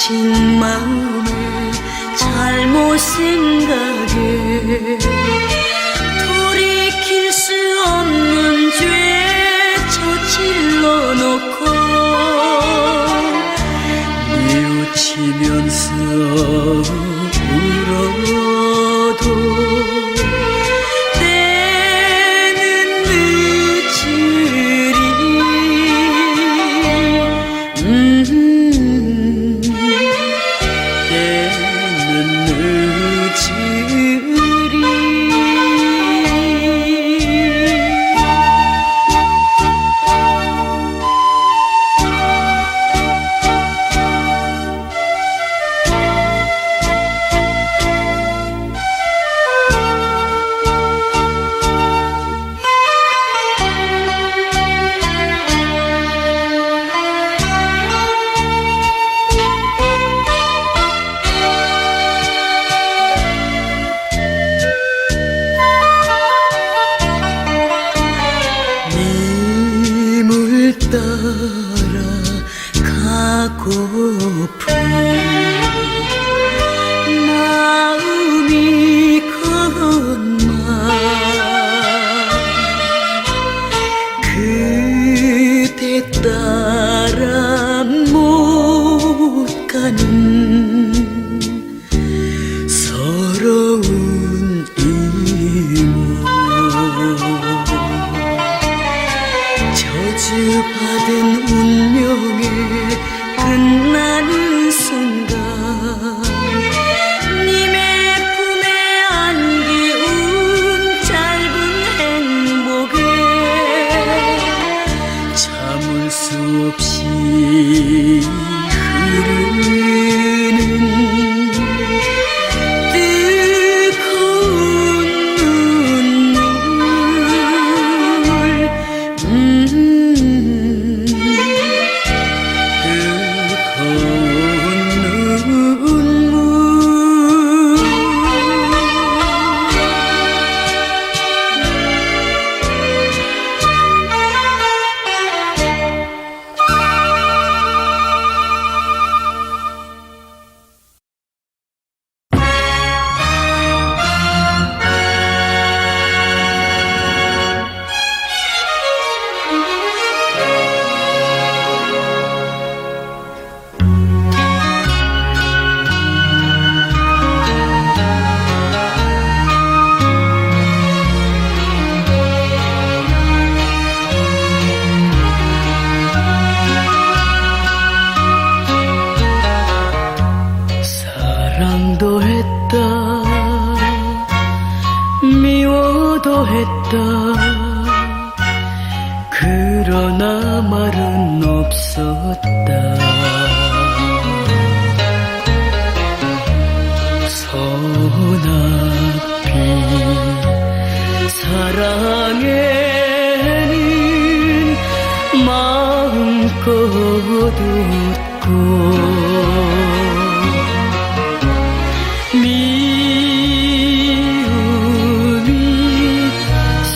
맺힌 마음에 잘못 생각에 돌이킬 수 없는 죄 저질러 놓고 뉘우치면서 울어도 따라가고픈 마음이 건마 그대 따라 못 가는 서러운 이모 저주받은 운명에 끝나는 순간 님의 품에 안기운 짧은 행복에 참을 수 없이 흐르는 사랑도 했다 미워도 했다 그러나 말은 없었다 손앞이 사랑에는 마음껏 웃고 미움이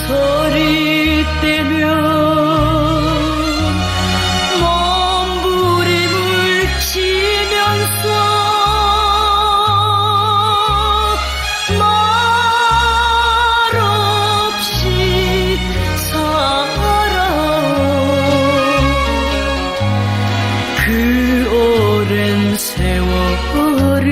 소리떼며 몸부림을 치면서 말없이 살아온 그 오랜 세월을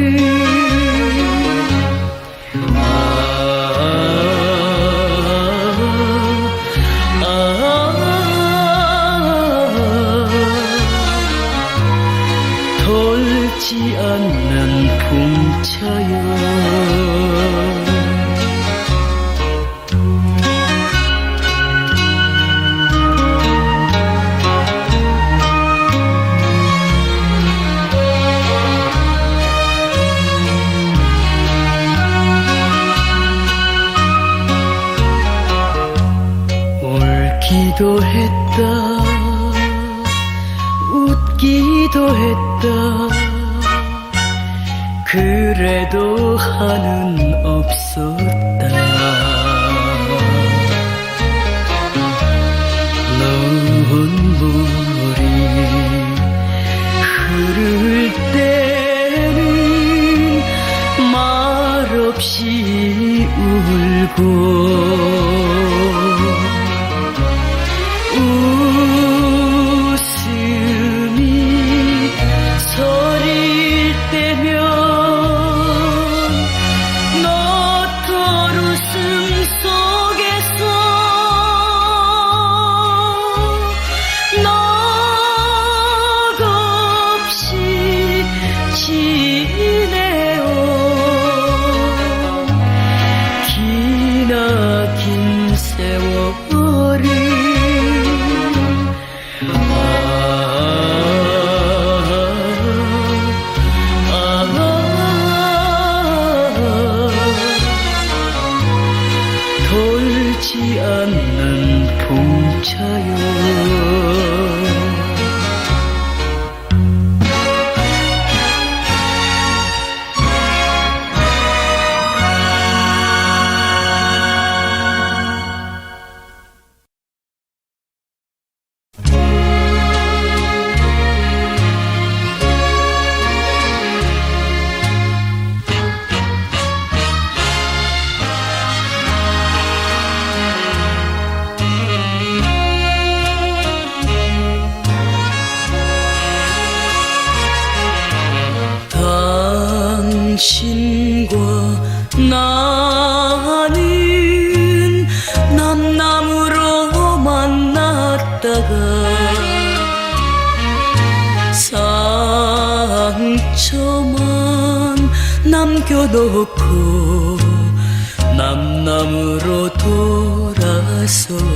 돌지 않는 풍차여 울기도 했다 웃기도 했다 그래도 하는 없었다 눈물이 흐를 때 웃음이 서릴 때면 너털 웃음 속에서 넋없이 지내요. 기나긴 세월이 돌지 않는 풍차요. 당신과 나는 남남으로 만났다가 상처만 남겨놓고 남남으로 돌아섰다.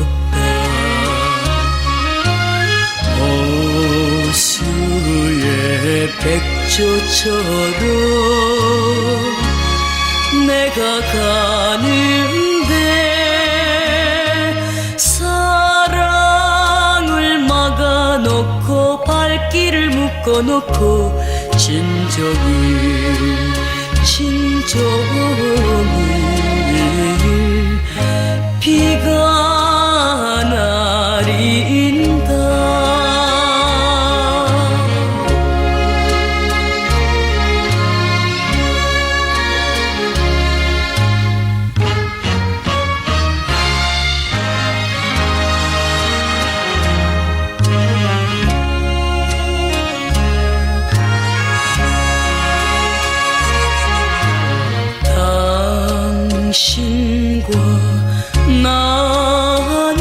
호수의 백조처럼 내가 가는데 사랑을 막아놓고 발길을 묶어놓고 진정을 비가 내린다. 당신과 나는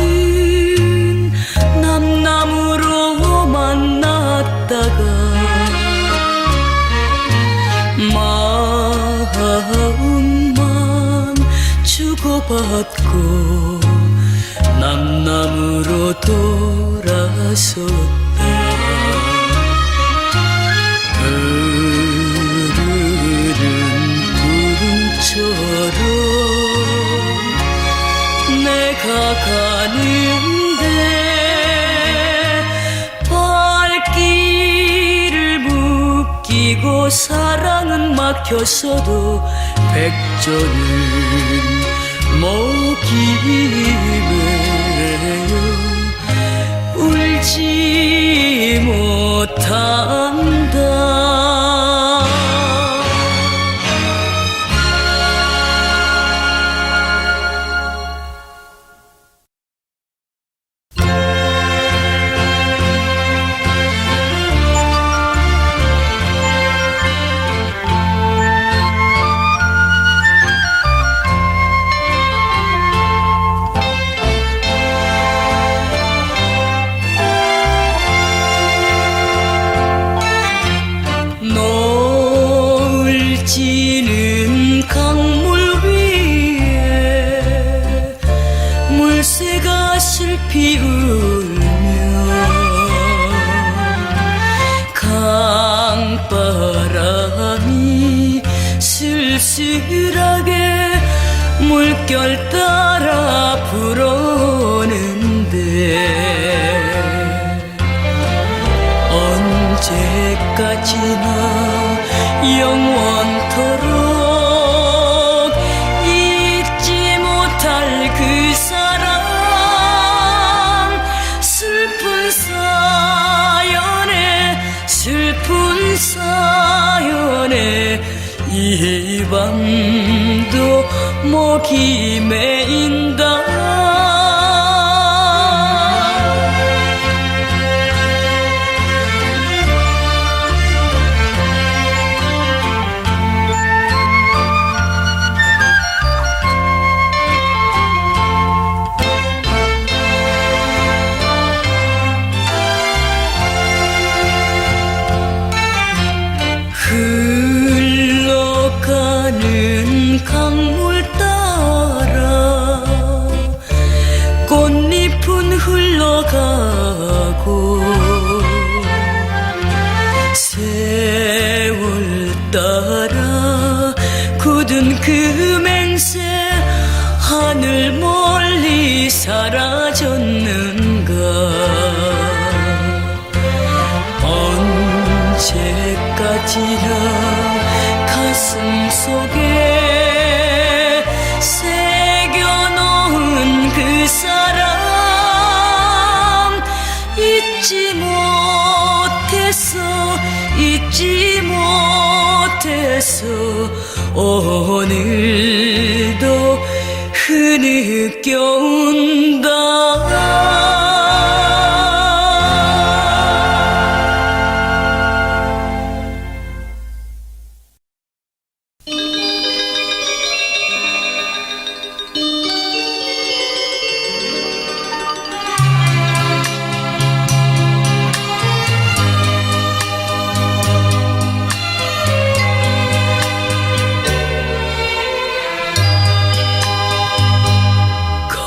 남남으로 만났다가 마음만 주고받고 남남으로 돌아섰다. 내가 가는데 발길을 묶이고 사랑은 막혔어도 백조는 먹이매요. 울지 못한다. 지는 강물 위에 물새가 슬피 울며 강바람이 쓸쓸하게 물결 따라 불어오는데 언제까지나 영원토록 잊지 못할 그 사람. 슬픈 사연에 이 밤 오늘도 목이 메인다. 흘러가는 강물 따라 꽃잎은 흘러가고 세월 따라 굳은 그 맹세 하늘 멀리 사라졌는가. 언제까지나 가슴 속에 새겨놓은 그 사람 잊지 못해서 오늘도 흐느껴 온다.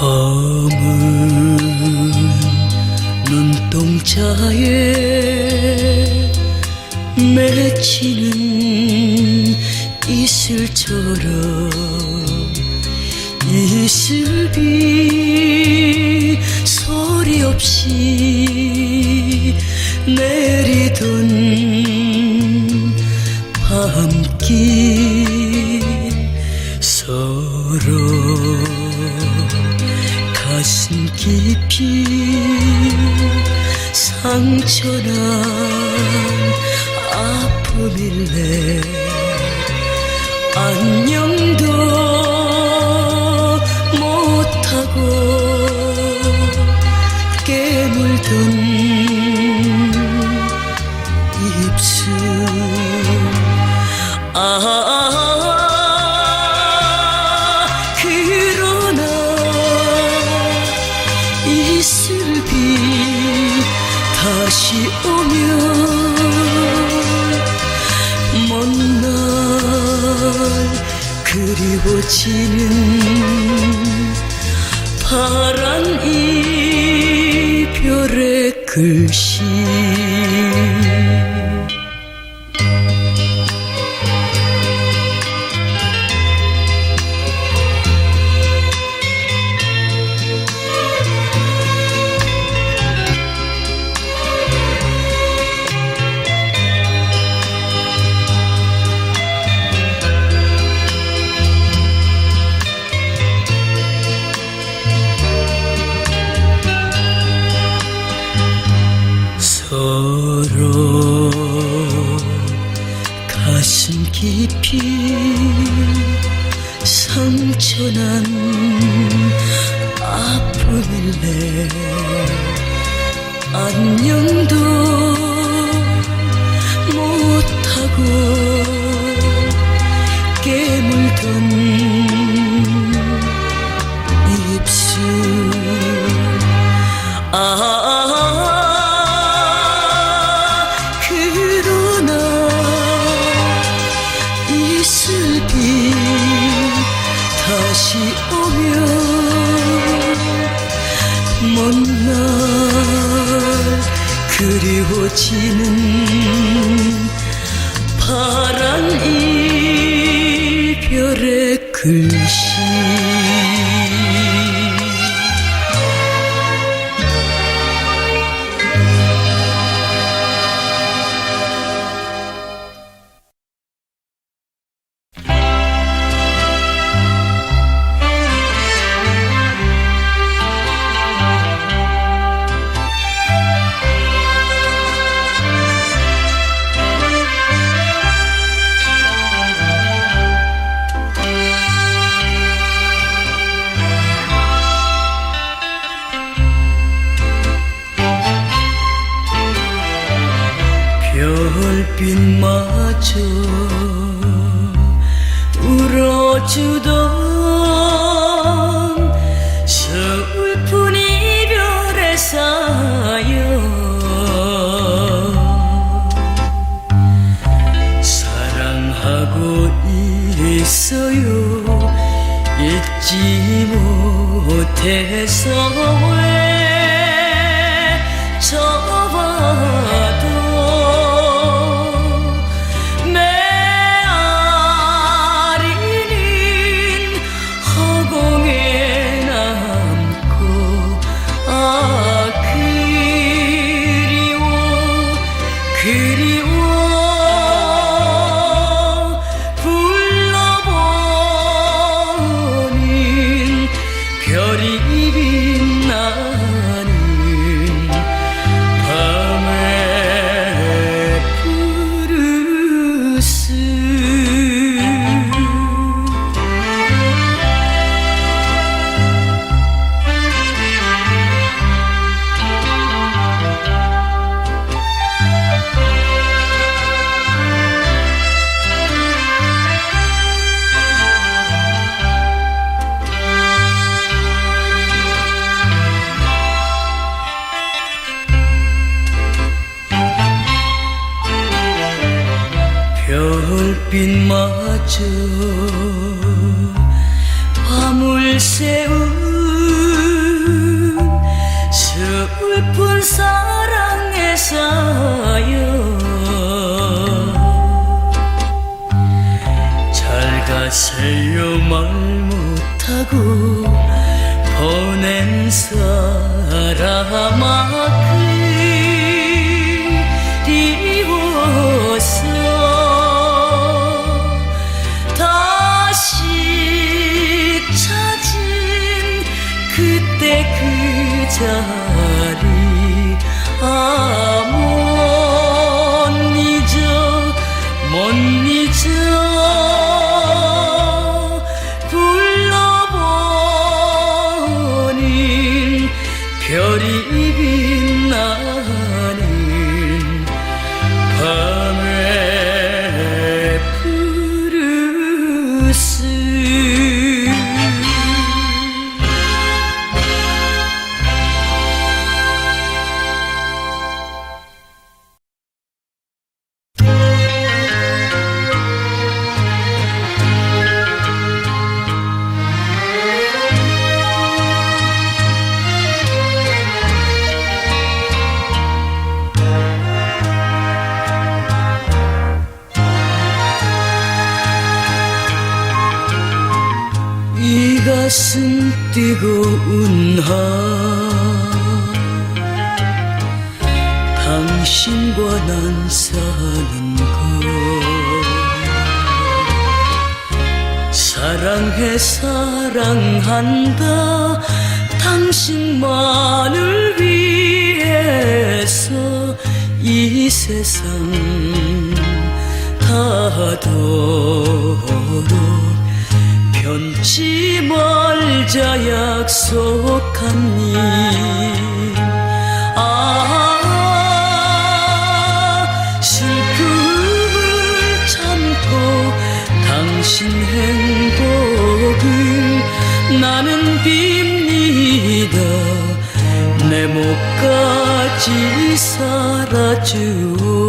검은 눈동자에 맺히는 이슬처럼 이슬비 소리 없이 내리던 밤길 서로 가슴 깊이 상처난 아픔일래. 안녕도 못하고 깨물던 입술 그러나 이슬비 다시 오면 먼 날 그리워지는 파란 이별의 글씨. 서로 가슴 깊이 상처난 아픔일래. 안녕도 못하고 깨물던 입술 그러나 이슬비 다시 오면 먼 날 그리워지는 파란 이별의 글씨. 별빛마저 울어주던 슬픈 이별의 사연 사랑하고 있어요 잊지 못해서 왜 저봐도 메아리는 허공에 남고 아 그리워 불러보는 별이 빛나는 밤의 푸르스 별빛마저 밤을 새운 슬픈 사랑의 사연 잘 가세요 말 못하고 보낸 사람아 그리워서 그때 그 자리 못 잊어 불러보는 별이 빛나는 밤의 푸르스 이 가슴 뜨거운 하 당신과 난 사는 것 사랑해 사랑한다 당신만을 위해서 이 세상 닿도록 변치 말자 약속한 님 슬픔을 참고 당신 행복을 나는 빕니다 내 목까지 살아주오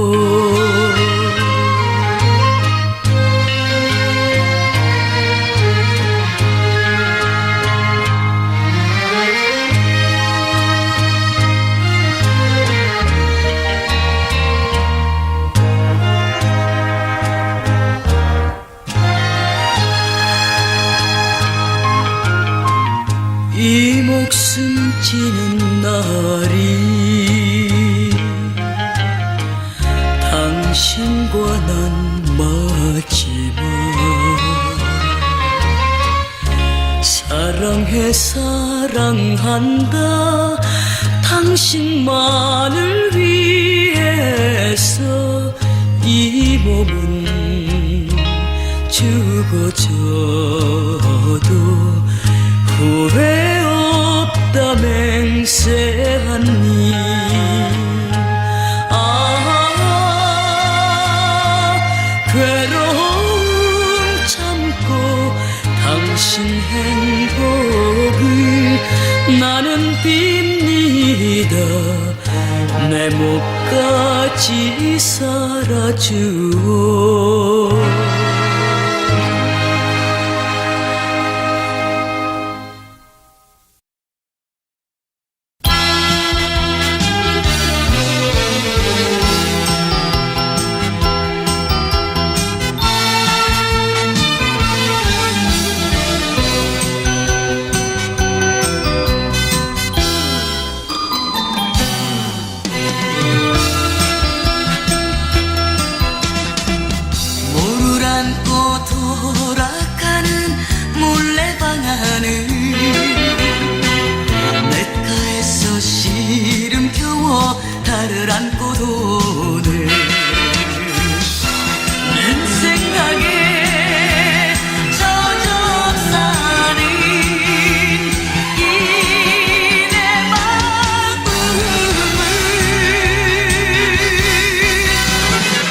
이 목숨 지는 날이 당신과 난 마지막 사랑해 사랑한다 당신만을 위해서 이 몸은 죽어져도 후회 없다 맹세한 님 다시 살아주오. 나를 안고 도네. 내 생각에 저적사는 이내 마음을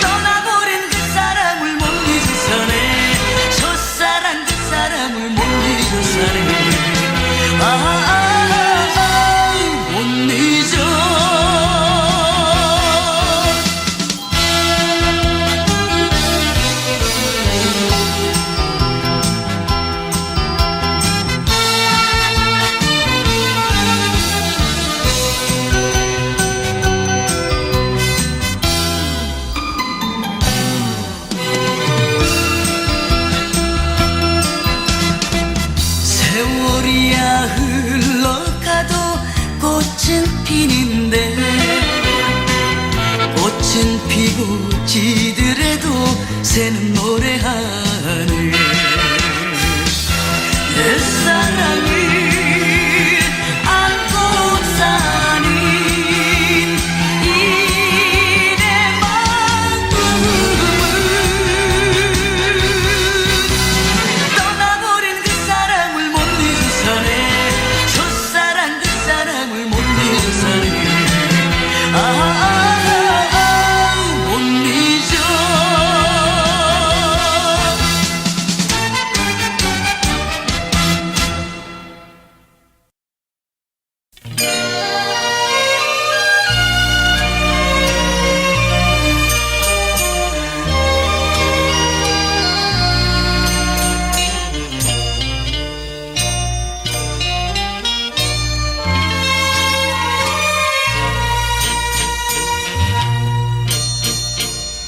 떠나버린 그 사람을 못 잊어서네. 첫사랑 그 사람을 못 잊어서네. 못 잊어. 세월이야 흘러가도 꽃은 피는데 꽃은 피고 지더라도 새는 노래하네. 내 사랑을 안고 사는 이내 마음을 떠나버린 그 사람을 못 잊어서네. 첫사랑 그 사람을 못 잊어서네. 못 잊어.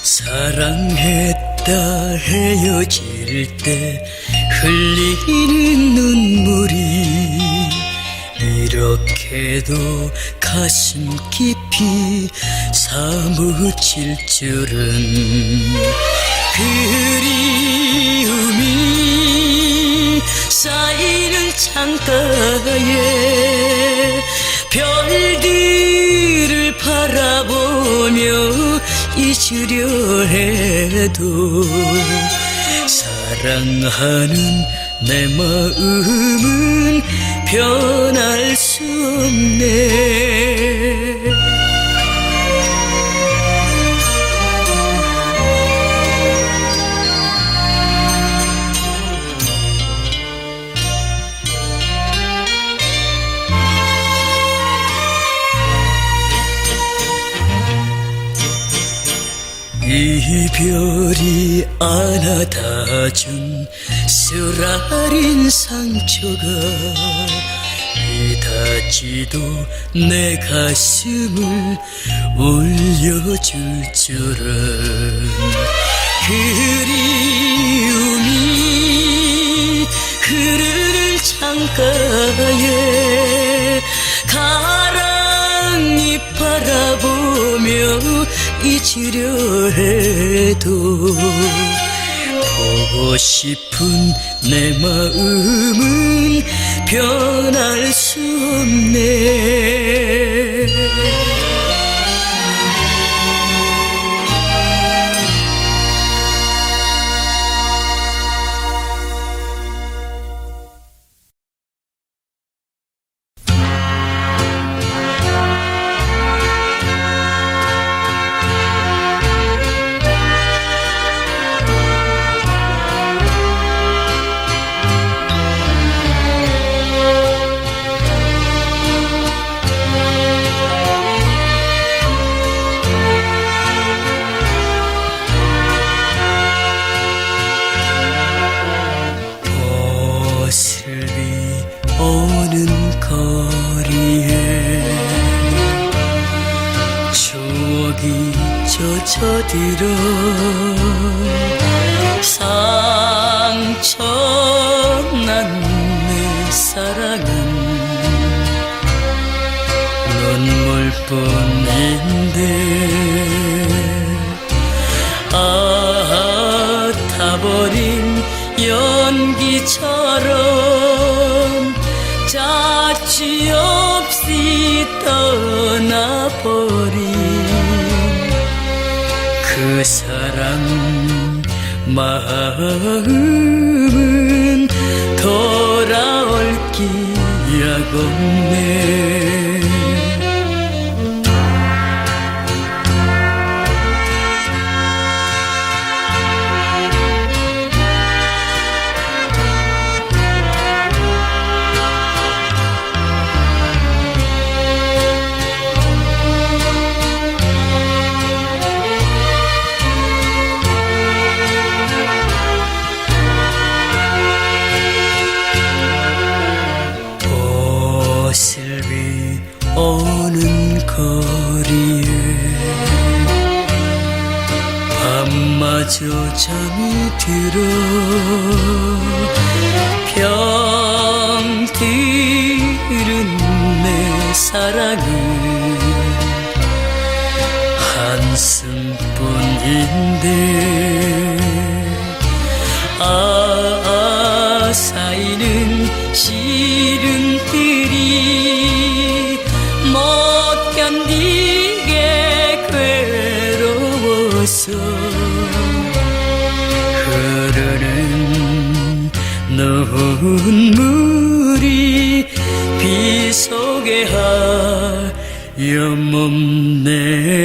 사랑했다 헤어질 때 흘리는 눈물이 이렇게도 가슴 깊이 사무칠 줄은. 그리움이 쌓이는 창가에 별들을 바라보며 잊으려 해도 사랑하는 내 마음은 변할 수 없네. 이별이 안아다준 쓰라린 상처가 이닿지도 내 가슴을 울려줄 줄은. 그리움이 흐르는 창가에 가랑잎 바라보며 잊으려 해도 보고 싶은 내 마음은 변할 수 없네. 어디로 상처난 내 사랑은 눈물뿐인데 타버린 연기처럼 자취 없이 떠나버린 그 사랑 마음은 돌아올 기약 없네. 오는 거리에 밤마저 잠이 들어 병들은 내 사랑은 한숨뿐인데 쌓이는 시름들이 못 견디게 괴로워서 흐르는 눈물이 비 속에 하염없네.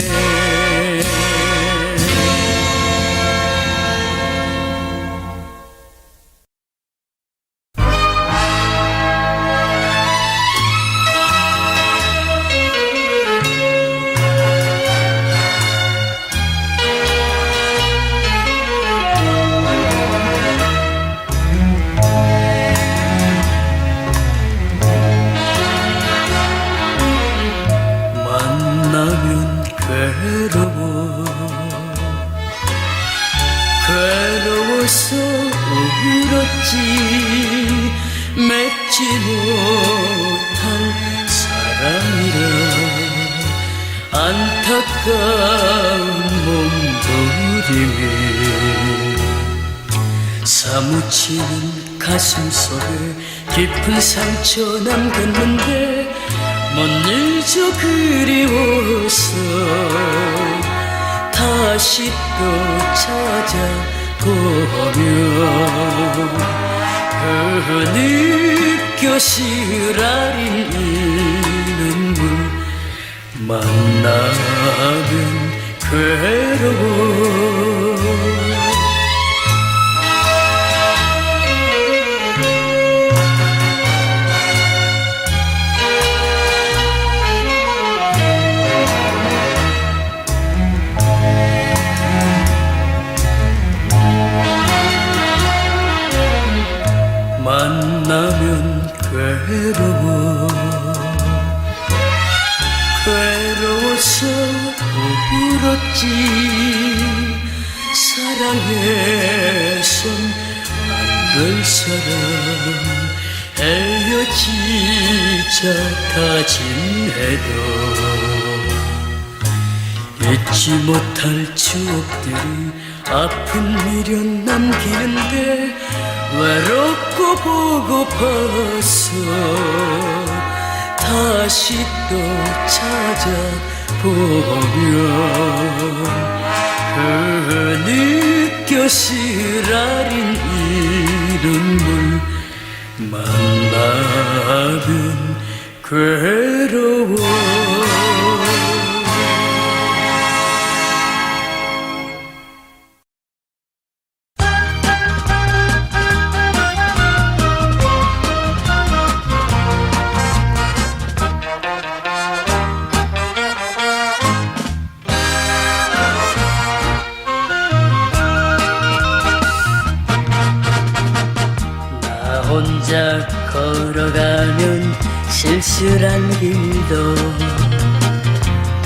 괴로워서 울었지. 맺지 못할 사랑이라 안타까운 몸부림에 사무치는 가슴 속에 깊은 상처 남겼는데 못 잊어 그리워서 다시 또 찾아보며 그 느껴 시라린 이 눈물 만나면 괴로워. 만나면 괴로워. 괴로워서 울었지. 사랑해선 안 될 사람 헤어지자 다짐해도 잊지 못할 추억들이 아픈 미련 남기는데 외롭고 보고파서 다시 또 찾아보면 그 느껴 시라린 이 눈물 만나면 괴로워. 혼자 걸어가면 쓸쓸한 길도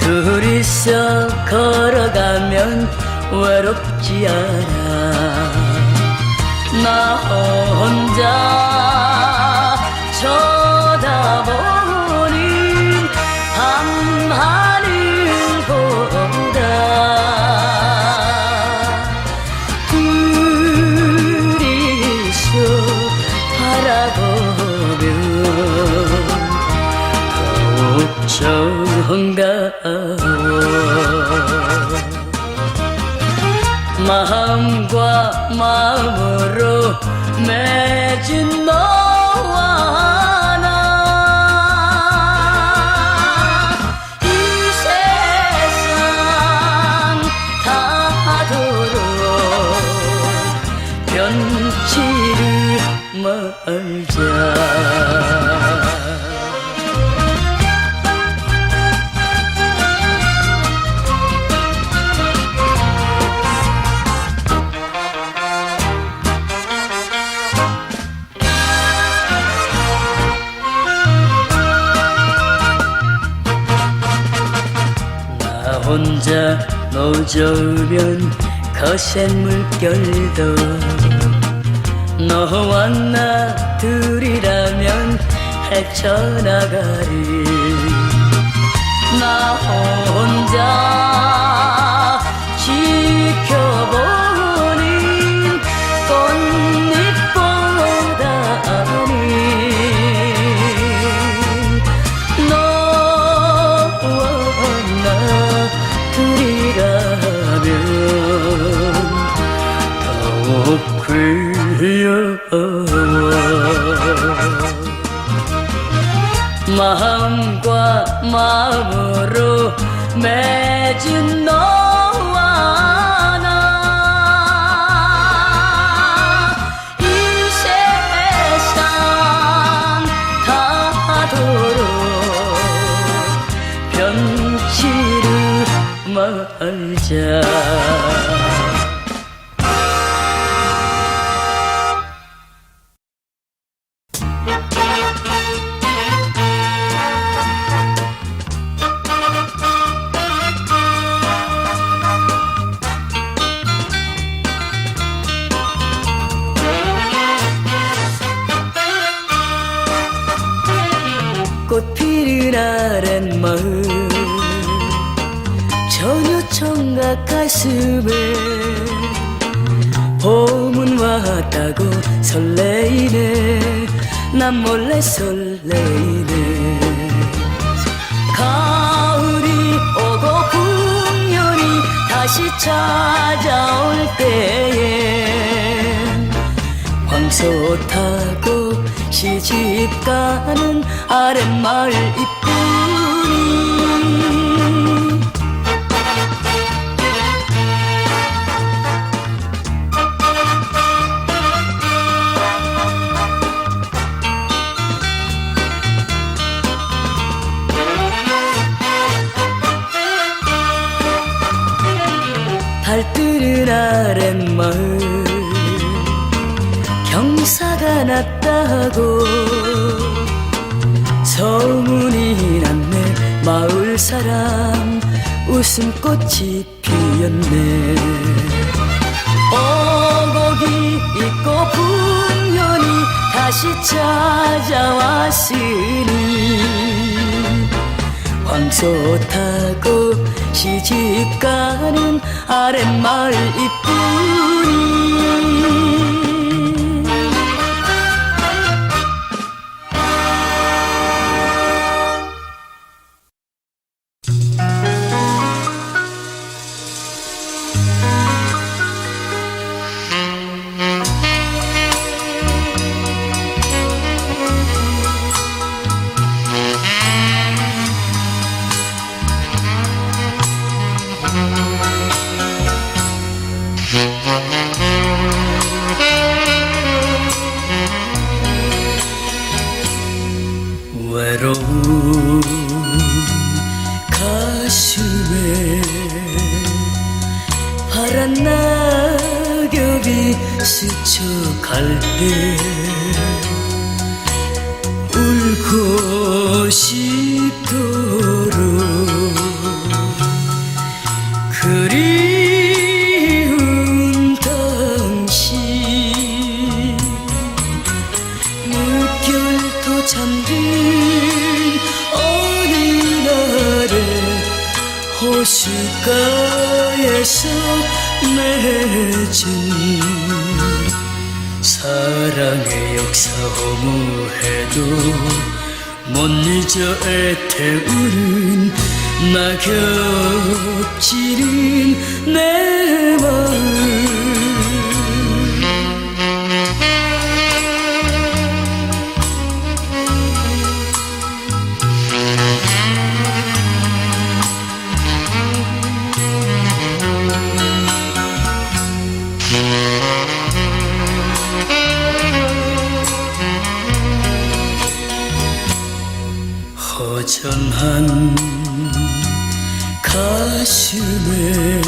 둘이서 걸어가면 외롭지 않아. 나 혼자 쳐다보는 밤하늘보다 둘이서 바라보면 더욱 정가워. 마음과 마음으로 맺은 너와 나, 이 세상 닿도록 변치를 말자. 혼자 노저으면 거센 물결도 너와 나 둘이라면 헤쳐나가리. 나 혼자 지켜보는 꽃잎보다는 더욱 귀여워. 마음과 마음으로 맺은 너와 나, 이 세상 닿도록 변치를 말자. 꽃 피는 아랫마을 전혀 청각 가슴에 봄은 왔다고 설레이네. 난 몰래 설레이네. 가을이 오고 풍년이 다시 찾아올 때에 황소 타고 시집가는 아랫마을 이쁜이 달뜨는 아랫마을 경사가 났다고 소문이 났네. 마을 사람 웃음꽃이 피었네. 오곡이 있고 풍년이 다시 찾아왔으니 황소 타고 시집가는 아랫마을 이쁜이 외로운 가슴에 파란 낙엽이 스쳐갈 때 울고 싶도록 맺은 사랑의 역사 허무해도 못 잊어 애태우는 낙엽지는 내 마음 허전한 가슴에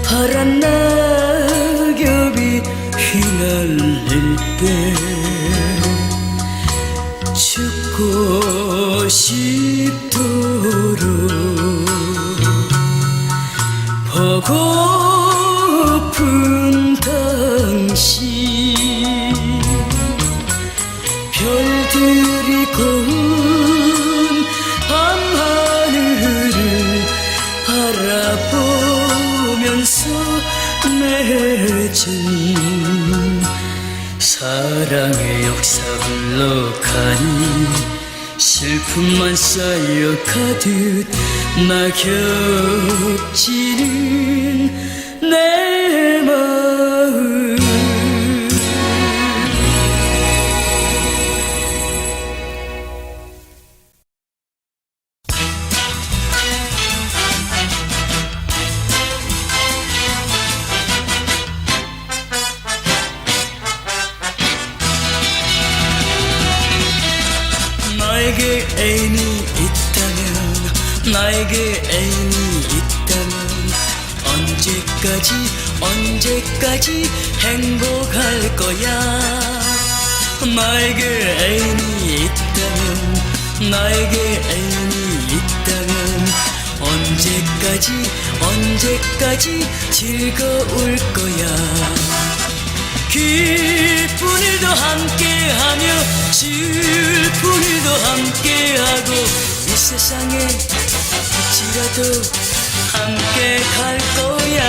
파란 낙엽이 휘날릴 때 죽고 싶도록 보고픈 당신 별들이 고운 밤하늘을 바라보면서 맺은 사랑의 역사 흘러가니 슬픔만 쌓여 가득 낙엽지는 내 마음 나에게 애인이 있다면 나에게 애인이 있다면 언제까지 행복할 거야 나에게 애인이 있다면 나에게 애인이 있다면 언제까지 즐거울 거야 기쁜 일도 함께하며 슬픈 일도 함께하고 이 세상에 끝이라도 함께 갈 거야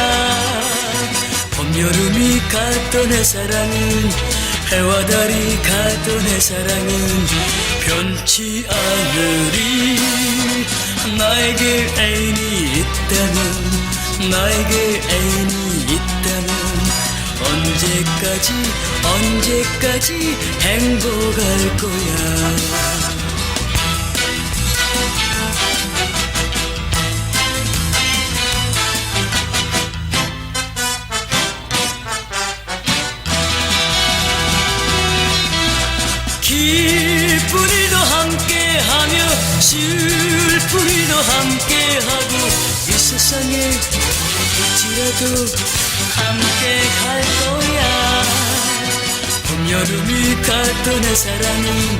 봄 여름이 갔던 내 사랑은 해와 달이 갔던 내 사랑은 변치 않으리 나에게 애인이 있다면 나에게 애인이 있다면 언제까지 행복할 거야 기쁜 일도 함께하며 슬픈 일도 함께하고 이 세상에 끝이라도 함께 갈 거야 봄 여름이 갔던 내 사랑은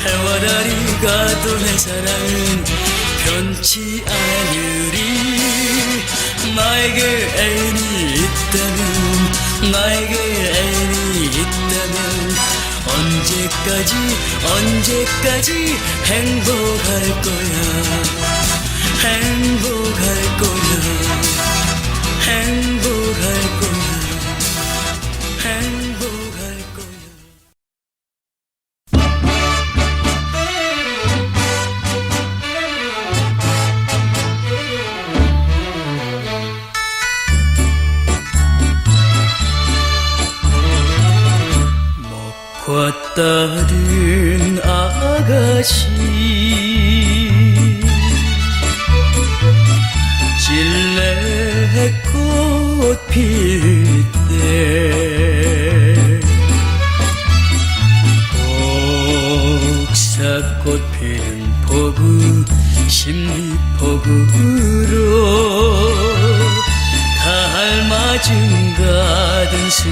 해와 달이 갔던 내 사랑은 변치 않으리 나에게 애인이 있다면 나에게 애인이 있다면 언제까지 행복할 거야 행복할 거야 행복할 거야 행복할 거야 목과 따른 아가씨 진레꽃 필 때 옥사꽃 피는 포구 십리포구로 달맞은 가든 순간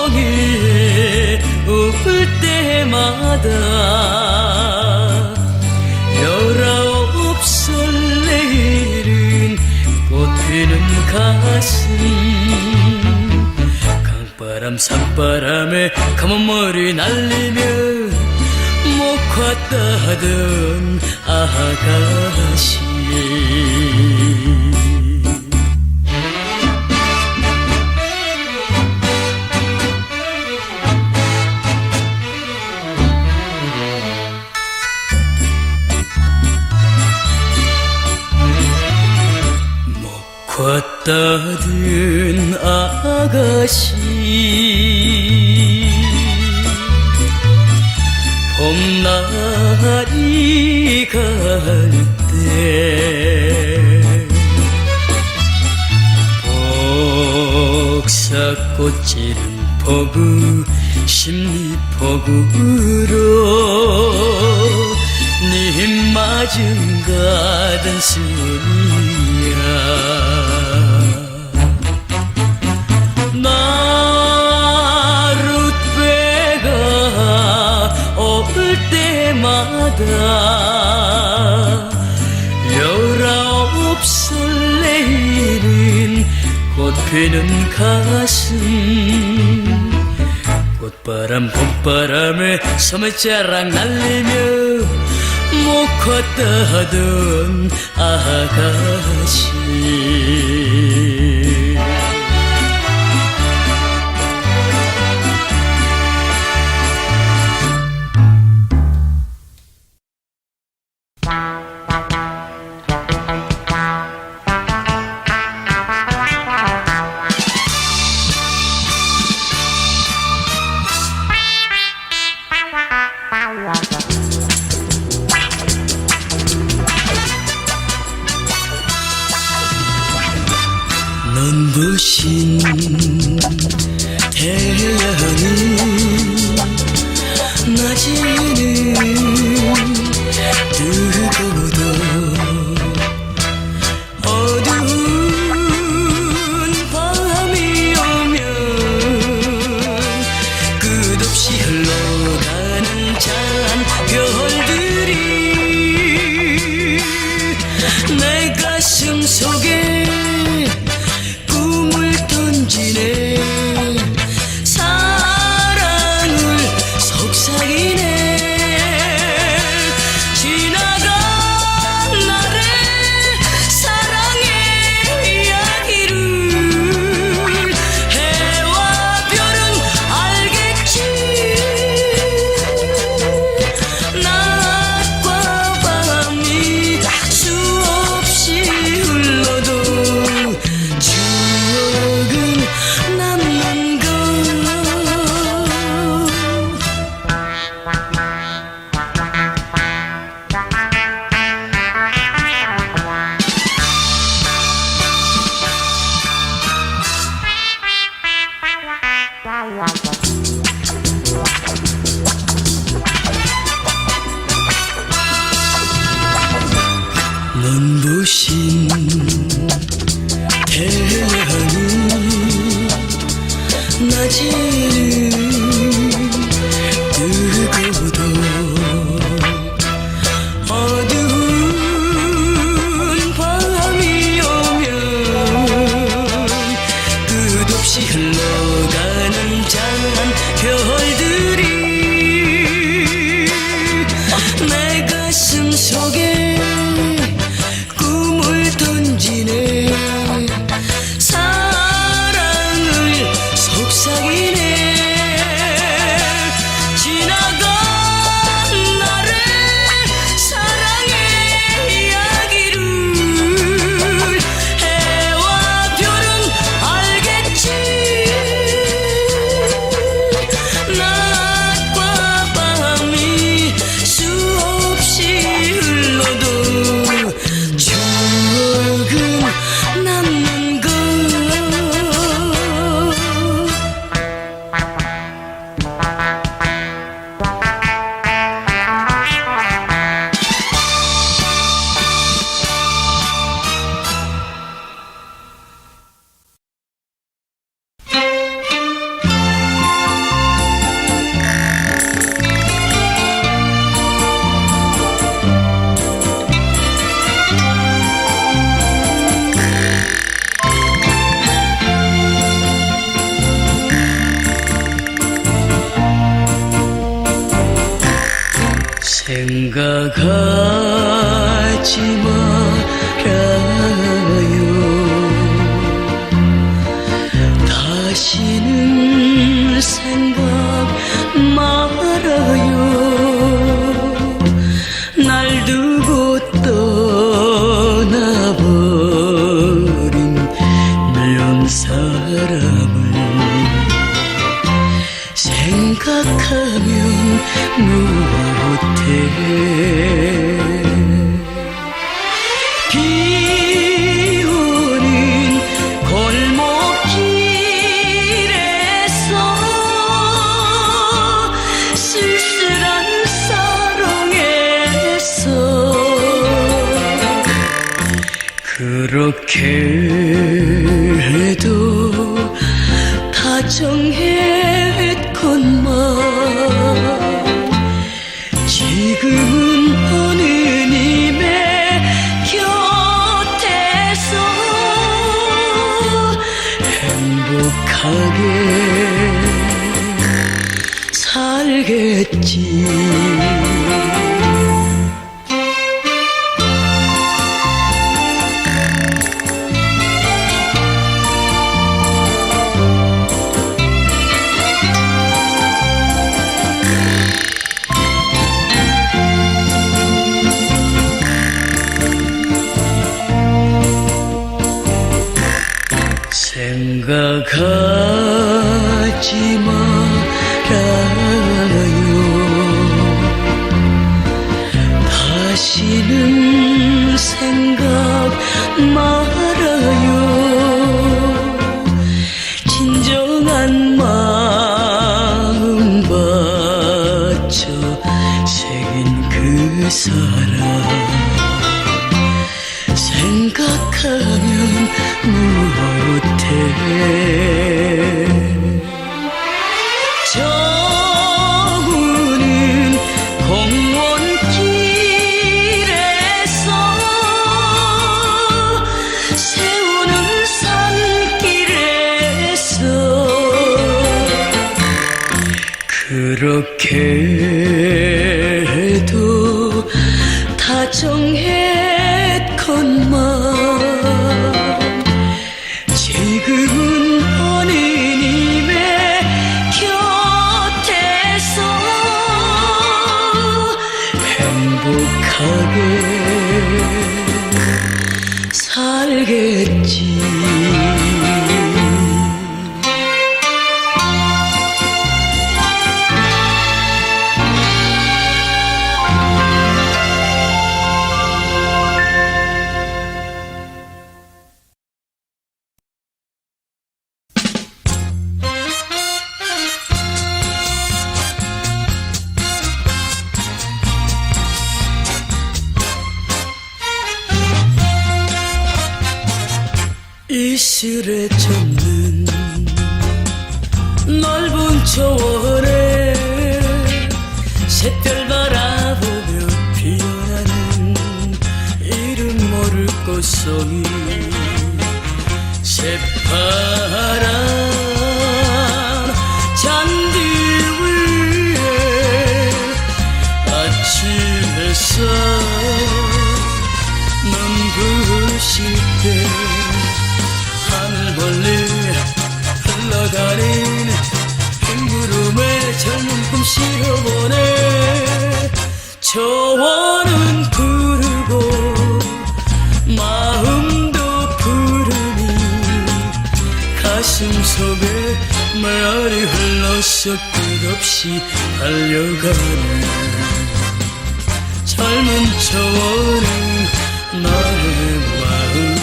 백고동이에 웃을 때마다 19 설레이는 꽃피는 가슴 강바람 산바람에 검은 머리 날리며 컸다던 아가씨 컸다던 아가씨 봄날이 갈 때 복사꽃 지른 포구 십리포구로 네 맞은 가던 순이야 나룻배가 올 때마다 19 설레이는 꽃피는 가슴 꽃바람 봄바람에 소매자락 날리며 못 컸다던 아가씨 눈부신 태양이 낮에는 뜨거워도 어두운 밤이 오면 끝없이 흘러가는 찬 별들이 내 가슴 속에 사랑을 속삭이네 지나간 날의 사랑의 이야기를 해와 별은 알겠지 낮과 밤이 수없이 흘러도 추억은 남는 것 눈부신 태양이 낮에는 뜨거워도 어두운 밤이 오면 끝없이 흘러가는 찬 별들이 내 가슴 속에 꿈을 던지네 사랑을 속삭이네 지나간 날의 사랑의 이야기를 해와 별은 알겠지 낮과 밤이 수없이 흘러 생각하지 말아요. 다시는 생각 말아요. 날 두고 떠나버린 미운 사람을 생각하면 못해. 비 오는 골목길에서 쓸쓸한 사랑에서 그렇게 해도 다정했건만 지금은 어느 님의 곁에서 행복하게 살겠지. 생각하지 말아요. 다시는 생각 말아요. 진정한 마음 바쳐 새긴 그 사람 생각하면 못해. 저우는 공원길에서 세우는 산길에서 그렇게 해도 다정했건만 지금은 어느 님의 곁에서 행복하게 살겠지. 이슬에 젖는 넓은 초원에 샛별 바라보며 피어나는 이름 모를 꽃송이 새파란 잔디 위에 아침 햇살 눈부실 때 하늘 멀리 흘러가는 흰구름에 젊은 꿈 실어보네. 초원은 푸르고 마음도 푸르니 가슴 속에 말이 흘러서 끝없이 달려가네. 젊은 초원은 나의 마음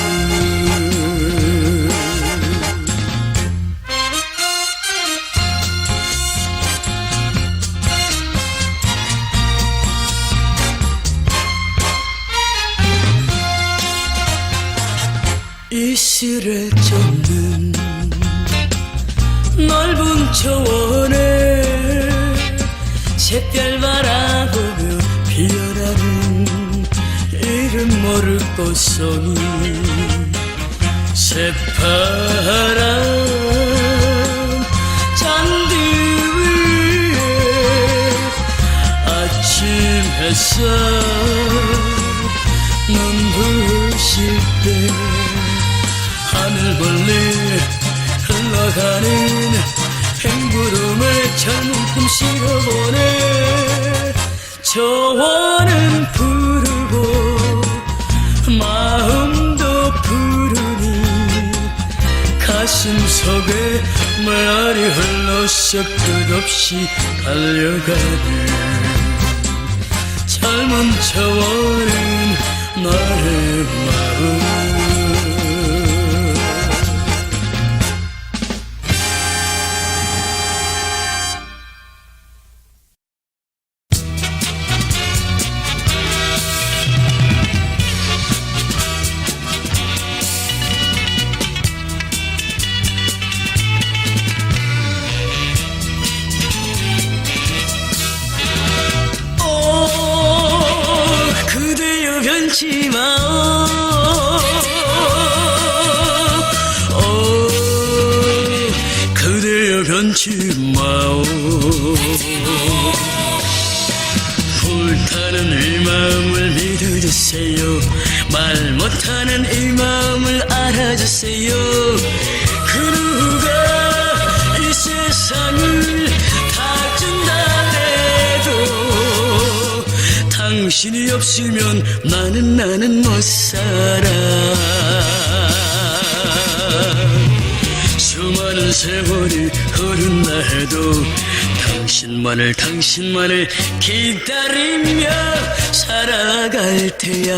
이슬에 젖는 넓은 초원에 샛별 바라보며 피어나는 이름 모를 꽃송이 새파란 잔디 위에 아침 햇살 눈부실 때 하늘 멀리 흘러가는 행구름에 젊은 꿈 실어보네. 저와는 부르고 마음도 부르니 가슴 속에 메아리 흘러서 끝없이 달려가네. 젊은 저와는 나의 마음. 그대여 변치 마오. 그대여 변치 마오. 불타는 이 마음을 믿어주세요. 말 못하는 이 마음을 알아주세요. 그 누가 이 세상을 다 준다 해도 당신이 없으면 나는 못 살아. 수많은 세월이 흐른다 해도 당신만을 기다리며 살아갈 테야.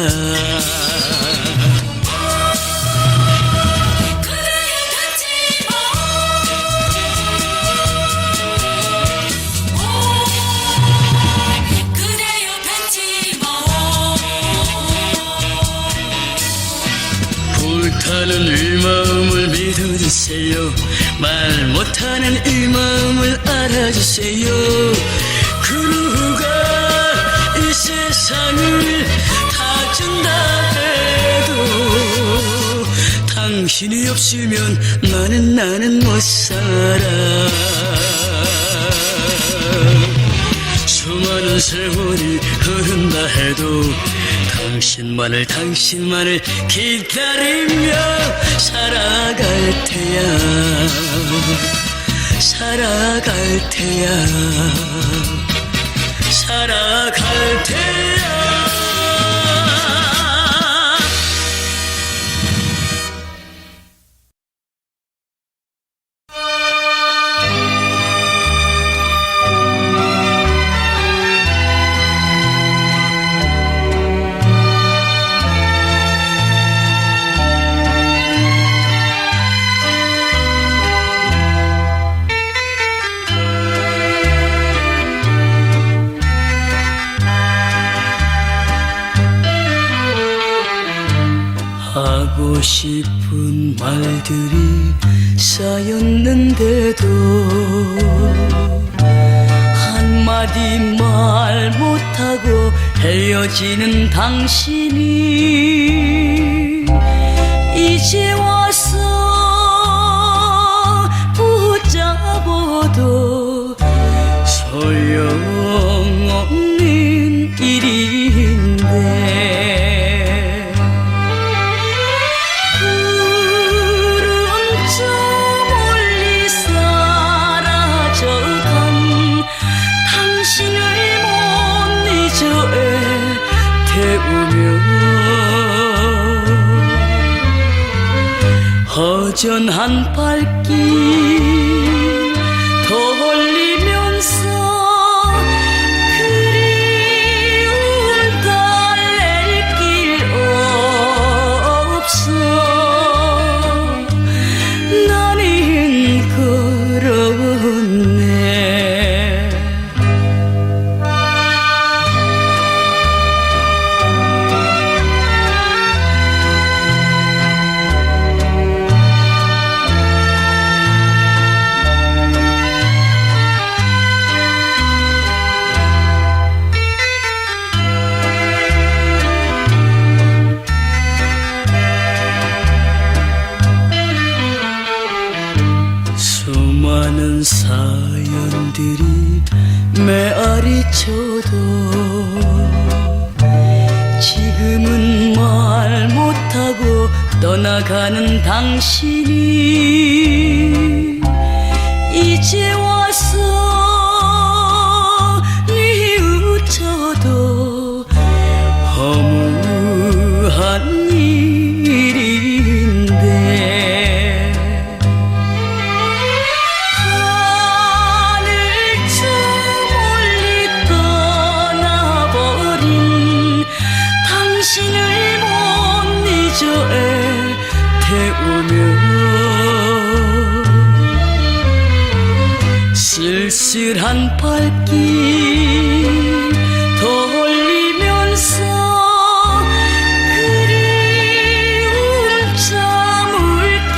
불타는 이 마음을 믿어주세요. 말 못하는 이 마음을 알아주세요. 그 누가 이 세상을 다 준다 해도 당신이 없으면 나는 못 살아. 수많은 세월이 흐른다 해도 당신만을 기다리며 살아갈 테야. 살아갈 테야. 살아갈 테야. 하고 싶은 말들이 쌓였는데도 한마디 말 못하고 헤어지는 당신이 이제 와서 붙잡아도 소용없는 일인데 허전한 발길 돌리면서 그리움 달랠 길 없어. 나는 그렇네. 떠나가는 당신이 이제 와서 뉘우쳐도 허무한 일인데 하늘 저 멀리 떠나버린 당신을 못 잊어 애태우며 쓸쓸한 발길 돌리면서 그리움 참을 길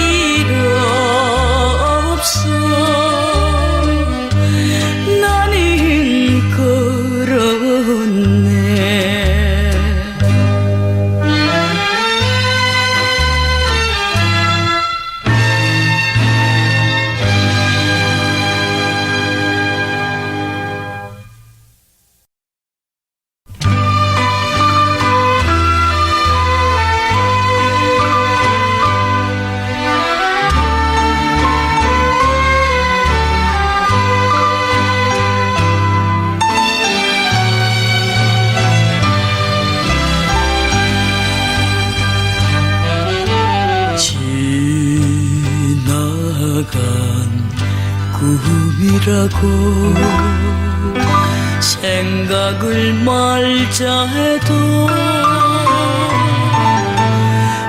없어 나는 걸었네. 꿈이라고 생각을 말자 해도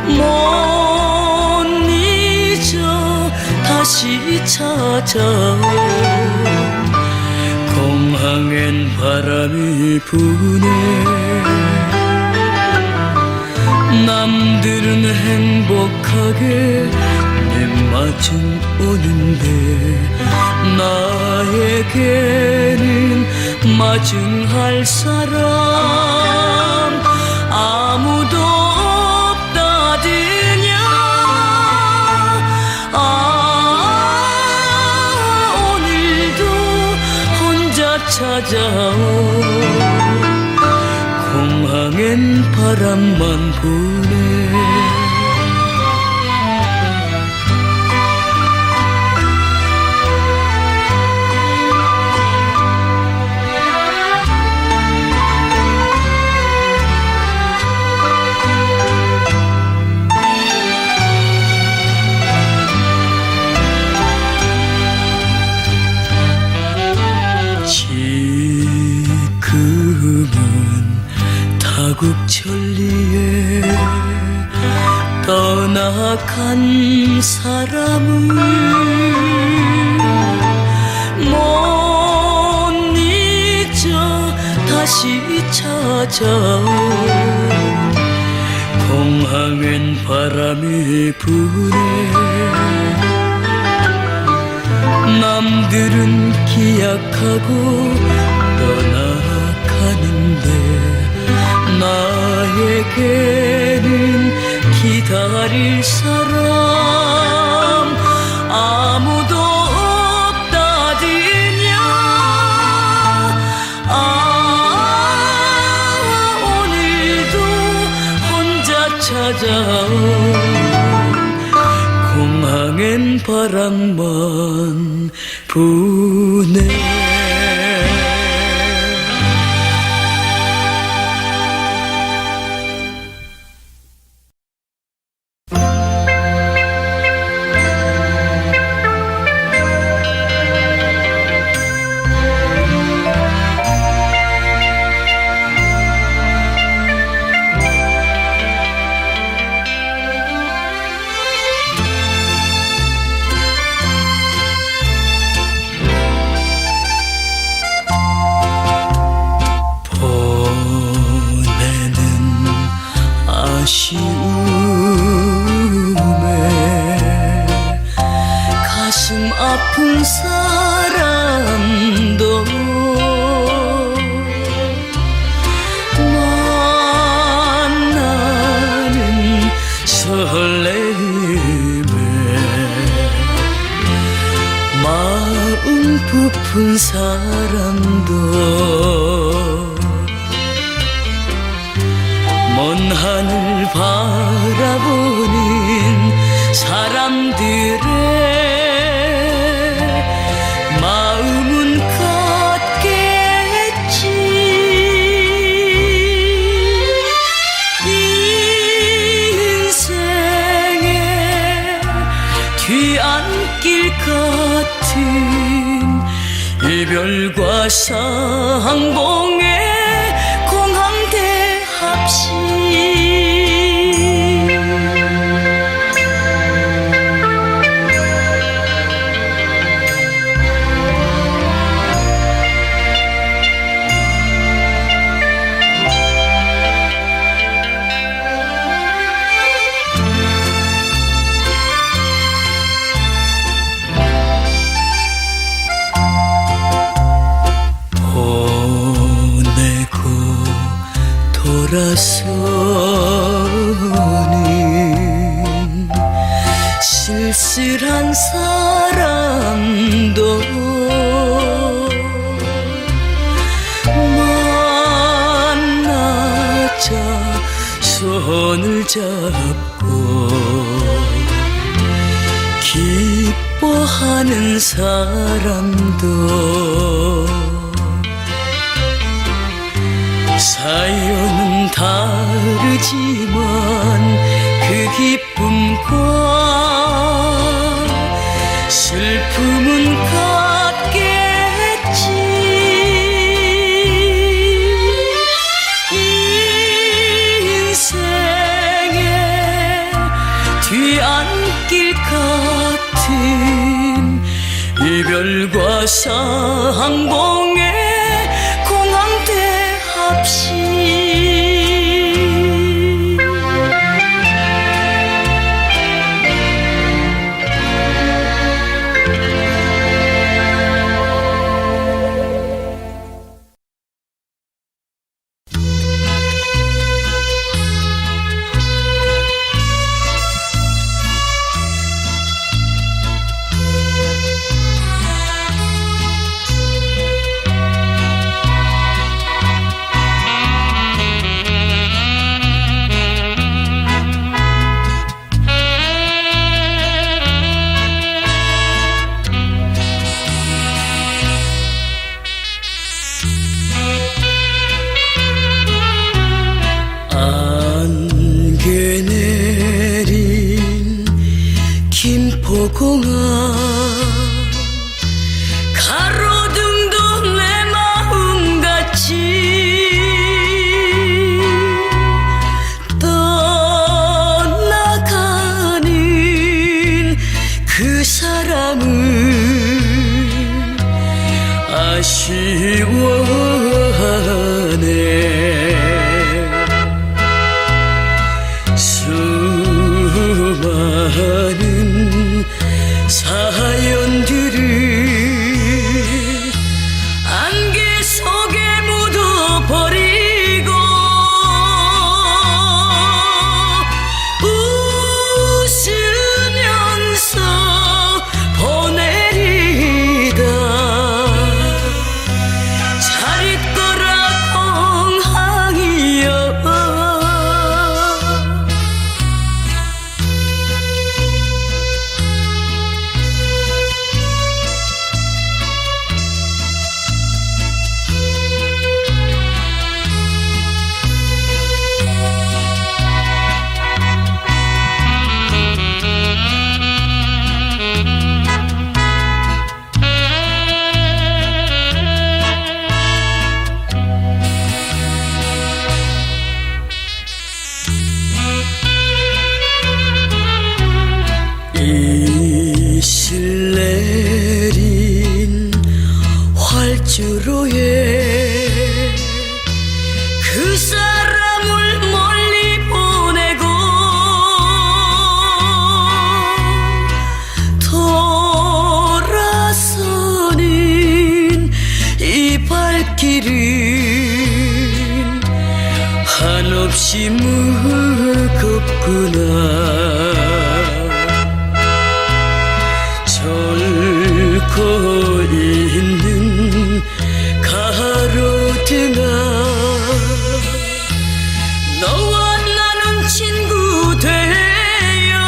못 잊어 다시 찾아온 공항엔 바람이 부네. 남들은 행복하게 내 마중 오는데 나에게는 마중할 사람 아무도 없다더냐. 오늘도 혼자 찾아온 공항엔 바람만 부네. 타국천리에 떠나간 사람을 못 잊어 다시 찾아온 공항엔 바람이 부네. 남들은 기약하고 떠나가는데 나에게는 기다릴 사람 아무도 없다더냐. 오늘도 혼자 찾아온 공항엔 바람만 부네. 아쉬움에 가슴 아픈 사람도 만나는 설레임에 마음 부푼 사람도 먼 하늘 바라보니 사람들의 마음은 같겠지. 인생의 뒤안길 같은 이별과 상봉의 공항대 합시. 돌아서는 쓸쓸한 사람도 만나자 손을 잡고 기뻐하는 사람도 사연은 다르지만 그 기쁨과 슬픔은 같겠지. 인생의 뒤안길 같은 이별과 상봉의 공항대 합시. 안개 내린 김포공항 가로등도 내 마음같이 떠나가는 그 사람은 아쉬워하네. 수많은 사연들을 안개 속에 묻어버리고 웃으면서 보내리다 잘 있거라 공항이여. 이슬 내린 활주로에 그 사람을 멀리 보내고 돌아서는 이 발길은 한없이 무겁구나. 고 있는 가로등아 너와 나는 친구 되어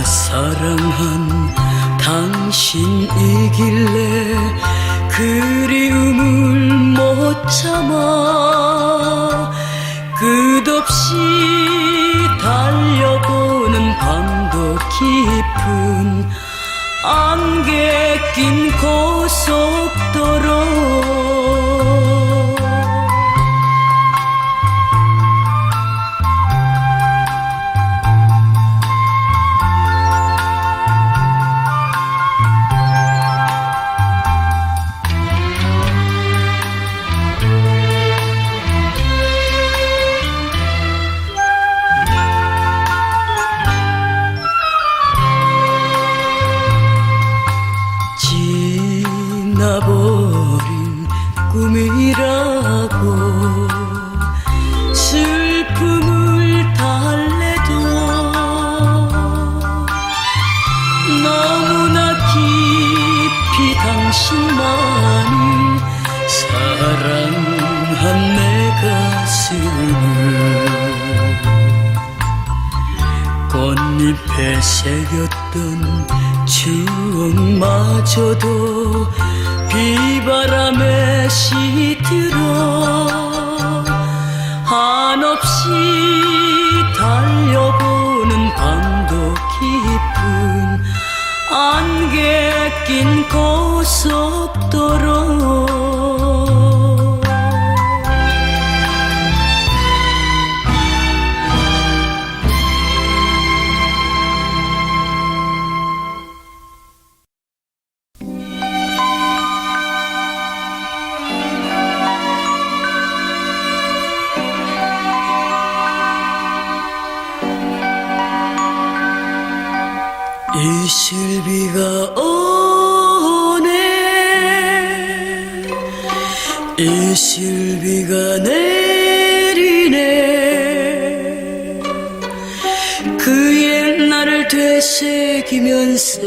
사랑한 당신이길래 그리움을 못 참아 끝없이 달려보는 밤도 깊은 안개 낀 고속도로 지나버린 꿈이라고 슬픔을 달래도 너무나 깊이 당신만을 사랑한 내 가슴을 꽃잎에 새겼던 추억마저도 비바람에 시들어 한없이 달려보는 밤도 깊은 안개 낀 고속도로 이슬비가 오네 이슬비가 내리네 그 옛날을 되새기면서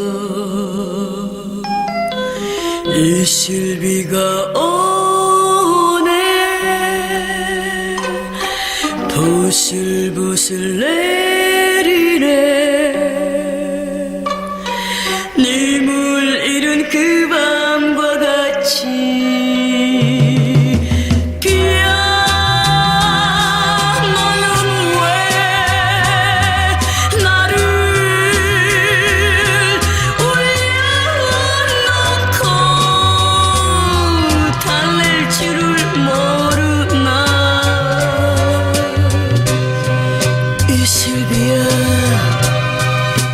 이슬비가 오네 부슬부슬 내리네 님을 잃은 그 밤과 같이 비야 너는 왜 나를 올려놓고 달랠 줄을 모르나 이슬비야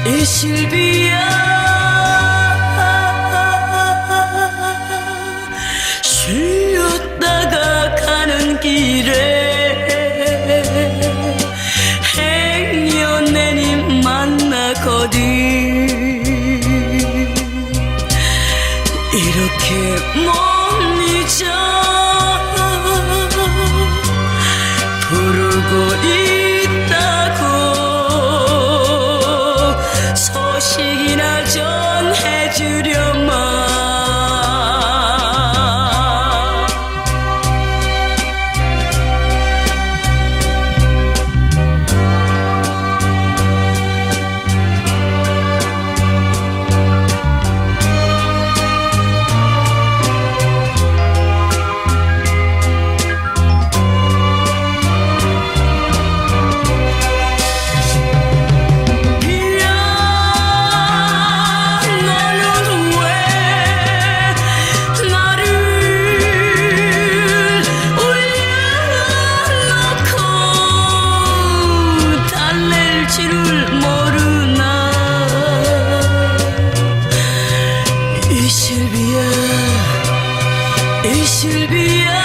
이슬비야 쉬었다가 가는 길에 행여내님 만나거든 이렇게 못 잊어 부르고 있다고 소식이나 전해주려마 이슬비야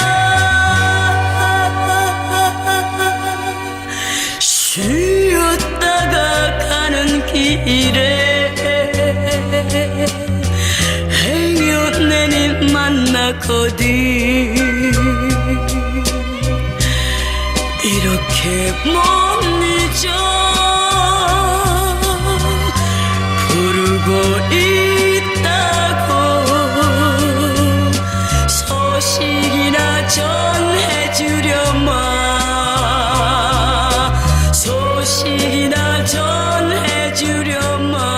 쉬었다가 가는 길에 행여내님 만나거든 이렇게 못 잊어 부르고 있다고 소식이나 전해주려마 소식이나 전해주려마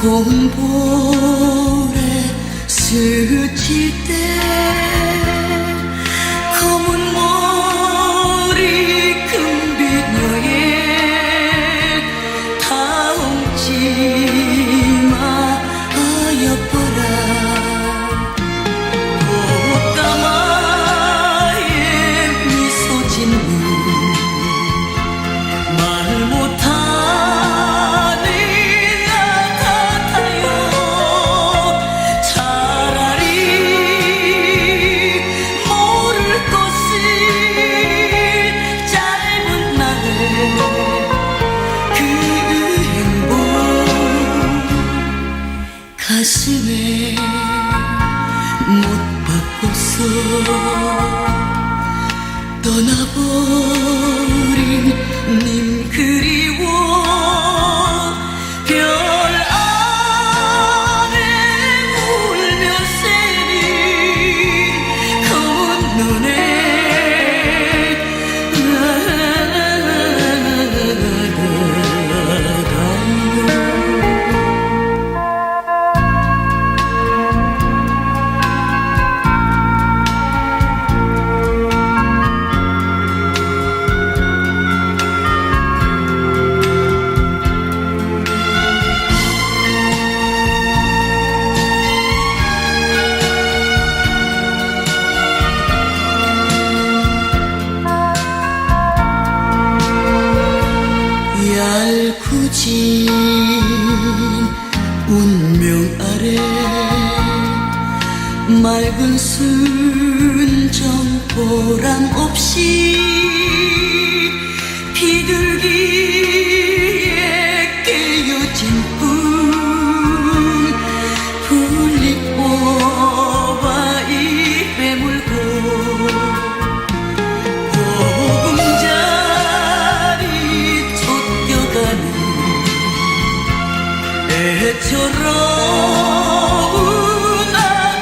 고운 볼에 스칠 때 검은 머리 금빛 여인 다 엉치마 하여보라 꽃가마에 미소 짓는 말 못하는 나 같아요. 차라리 모를 것을 짧은 날에 그 행복 가슴에 못 받고서 떠나버린 님 그리워 별 아래 울며 새린 검은 눈에 얄궂은 운명 아래 맑은 순정 보람 없이 비둘기에 깨어진 뿐 풀잎 뽑아 입에 물고 애처로운 나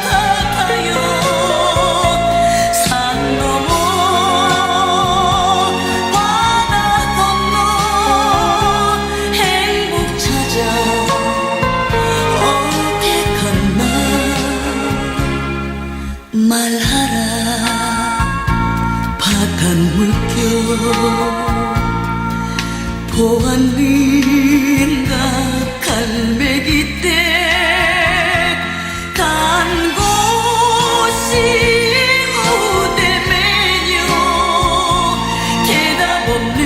같아요. 산 넘어 바다 건너 행복 찾아 어택한 날 말하라 바닷 물결 보았는가 갈매기 때 간 곳이 무대 매녀 대답 없는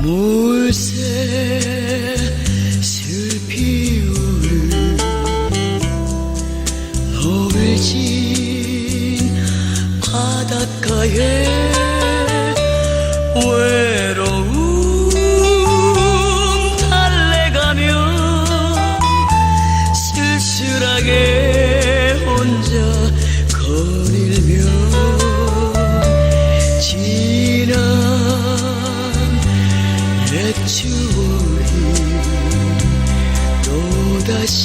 물새 슬피 우는 노을진 바닷가에 외로움 달래가며 쓸쓸하게 혼자 거닐며 지난 옛 추억이 또다시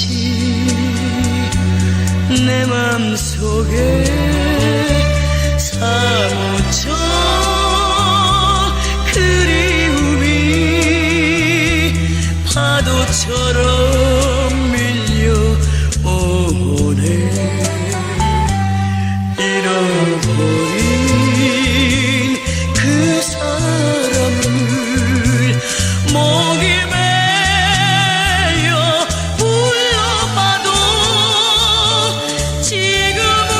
내 맘속에 사무쳐 그리움이 파도처럼 밀려오네 잃어버린 그 사람을 목이 메여 불러봐도 지금은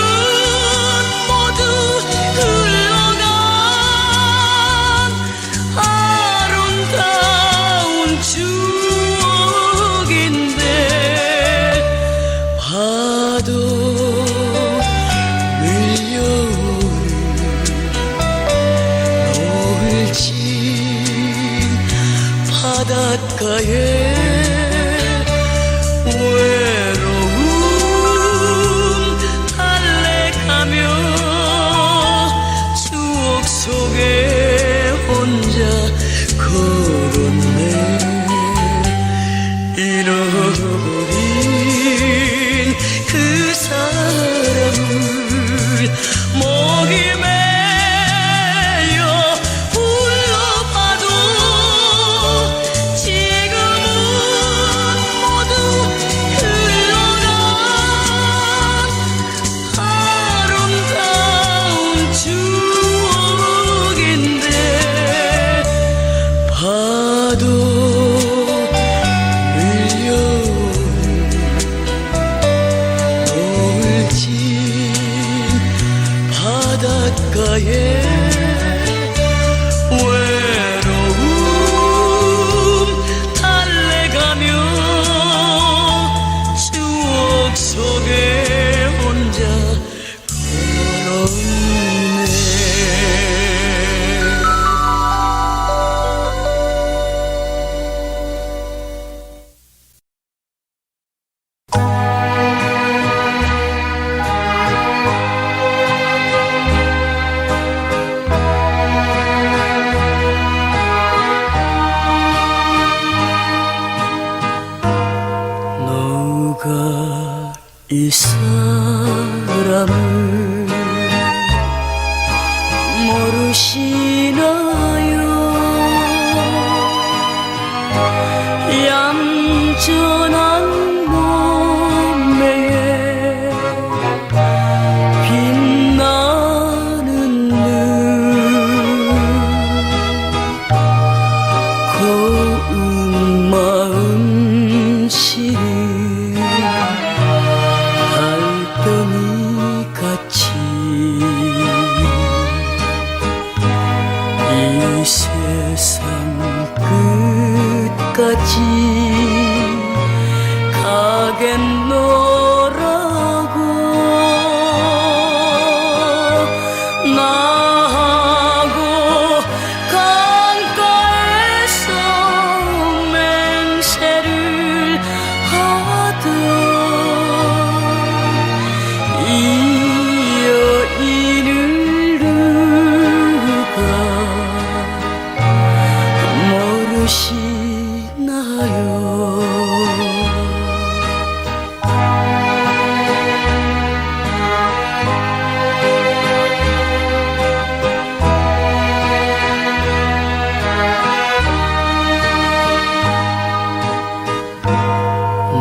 모두 흘러가 바닷가에 외로움 달래가며 추억 속에 혼자 걸었네. 잃어버린 그 사람을 목이 메여 불러봐도 지금은 모두 흘러간 아름다운 추억인데 파도 바닷가에 외로움 달래가며 추억 속에 혼자 걸었네. 이 사람을 모르시나요? 얌전한 몸매에 빛나는 눈, 고운 마음 시리 이 세상 끝까지 가겠노라고 나하고 강가에서 맹세를 하던 이 여인을 모르시나요?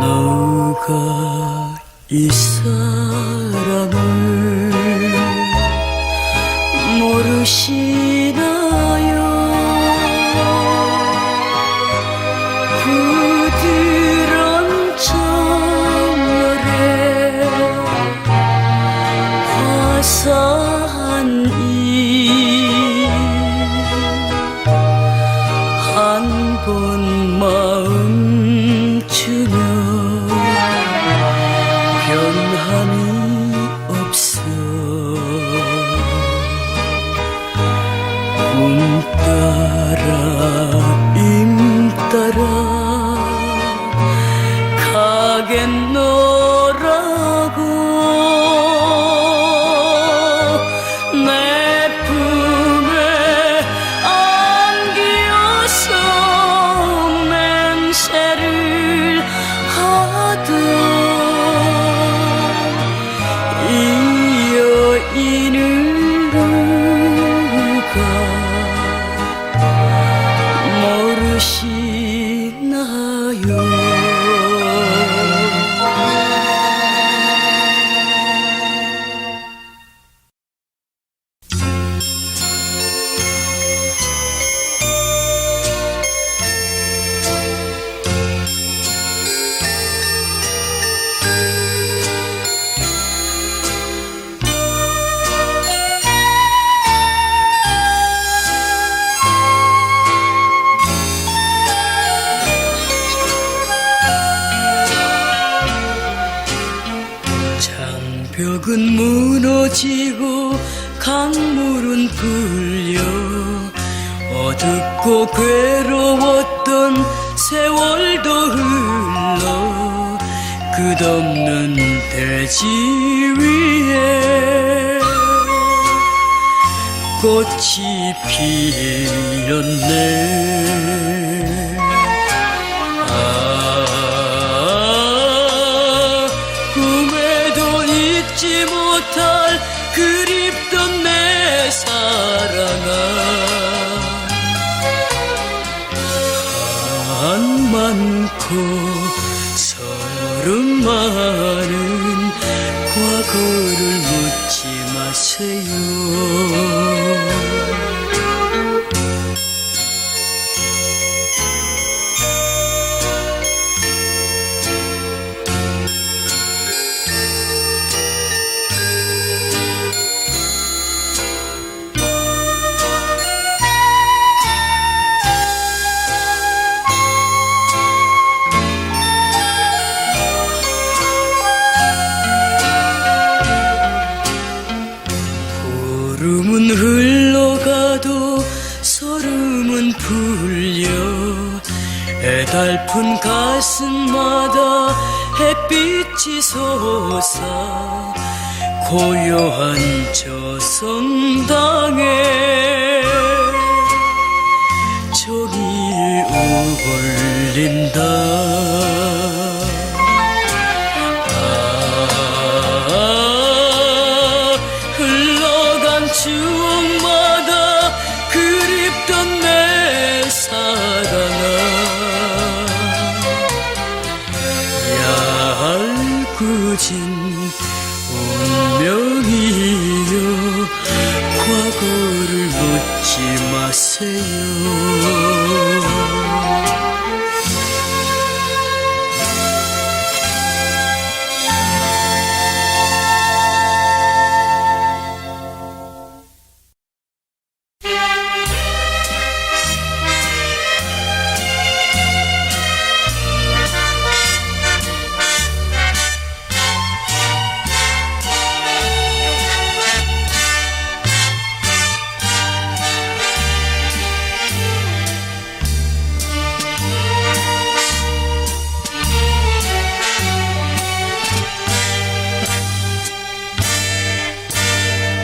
너가 이 사람을 모르시나요? 부드러운 정열에 화사한 이 한 번 마음 주며 변함이 없어. 꿈 따라 임 따라 가겠노라고 내 품에 안기어서 맹세를 하던 이 여인을 누가 모르시나요? 벽은 무너지고 강물은 불려 어둡고 괴로웠던 세월도 흘러 끝없는 대지 위에 꽃이 피었네. 꿈에도 잊지 못할 그립던 내 사랑아, 한 많고 서름 많은 과거를 묻지 마세요. 구름은 흘러가도 소름은 풀려 애달픈 가슴마다 햇빛이 솟아 고요한 저성당에 종이 울린다. 추억마다 그립던 내 사랑아, 얄궂은 운명이여 과거를 묻지 마세요.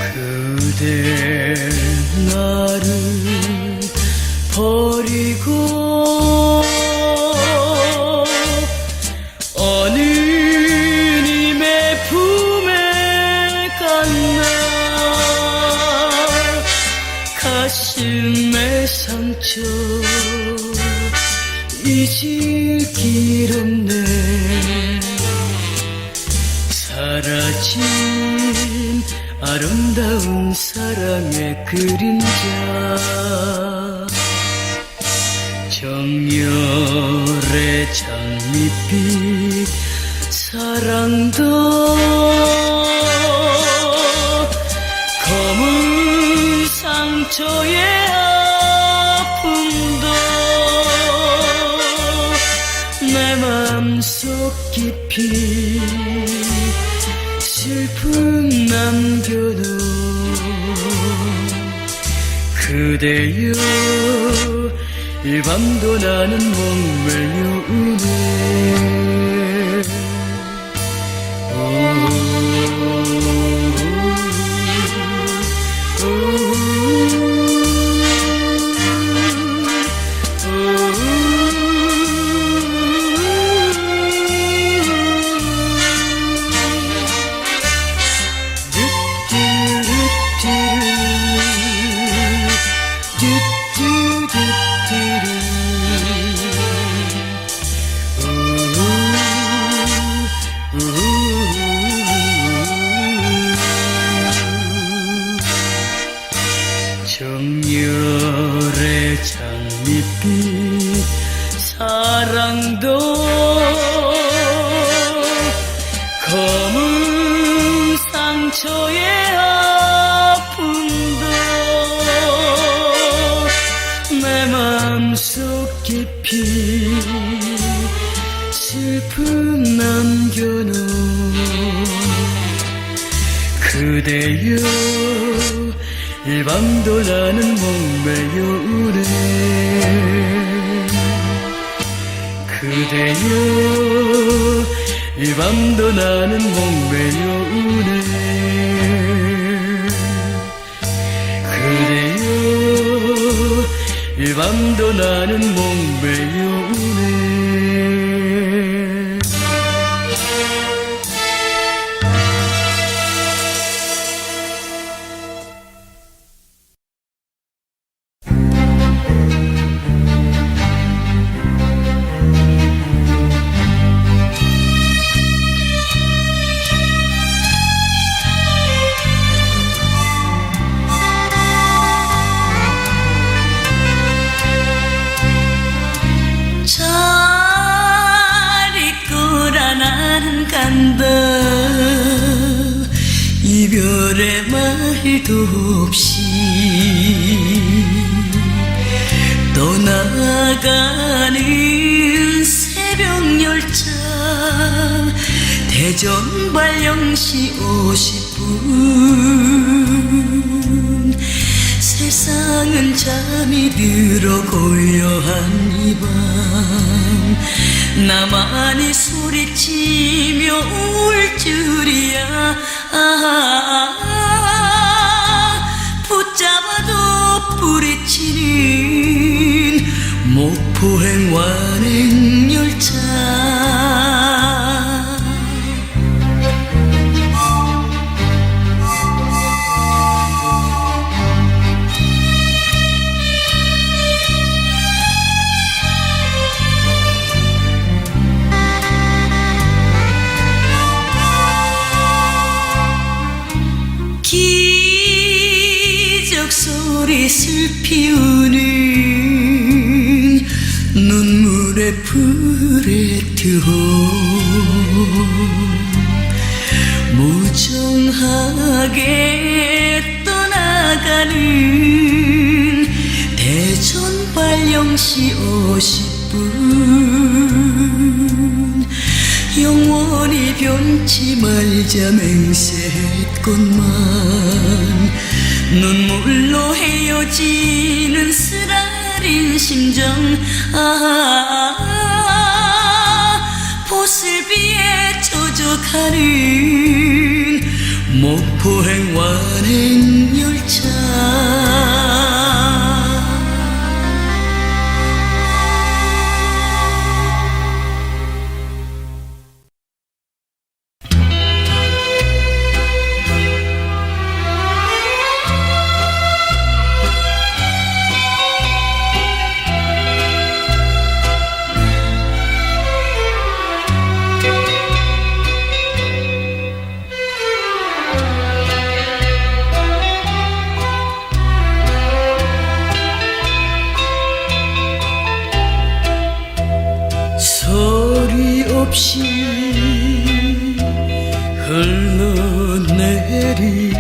그대 나를 버리고 어느 님의 품에 갔나. 가슴의 상처 잊을 길 없네. 사라진 아름다운 사랑의 그림자, 정열의 장밋빛 사랑도 검은 상처의 아픔도 내 맘속 깊이 슬픔 남겨도 그대여 이 밤도 나는 목말려 우네. 정열의 장밋빛 사랑도 검은 상처의 아픔도 내 맘속 깊이 슬픔 남겨놓은 그대여 이 밤도 나는 목매여 우네. 그대여 이 밤도 나는 목매여 우네 그대여 이 밤도 나는 목매여 우네 나는 간다 이별의 말도 없이 떠나가는 새벽열차 대전 발령시 50분 세상은 잠이 들어 고요한 이 밤 나만이 소리치며 울 줄이야 붙잡아도 뿌리치는 목포행 완행열차 기적소리 슬피우는 눈물의 프레트호 무정하게 떠나가는 대전 발령시 50분 영원히 변치 말자 맹세했건만 눈물로 헤어지는 쓰라린 심정 보슬비에 젖어가는 목포행 완행열차 소리 없이 흘러내리는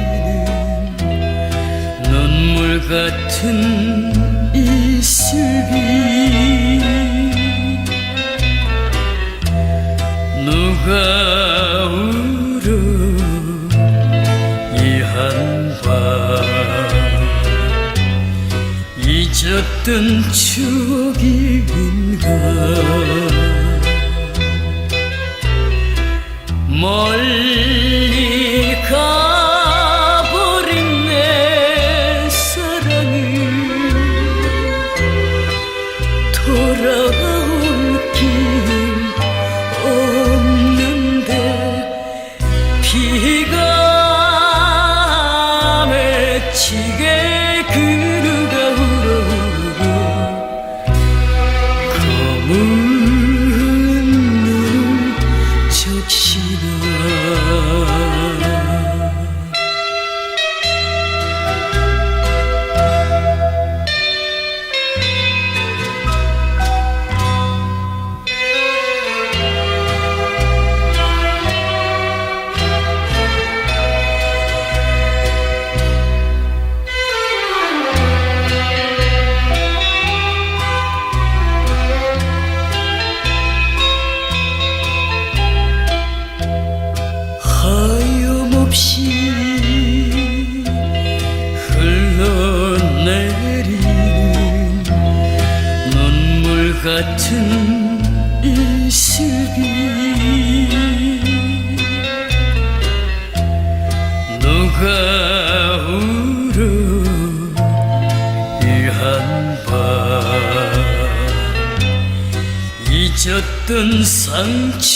눈물 같은 이슬비 누가 울어 이 한밤 잊었던 추억인가 멀리 가버린 내 사랑이 돌아올 길 없는데 비가 맺히게 그루가 울어오고 검은 눈을 적시나 하염없이 흘러내리는 눈물 같은 어떤 상처인가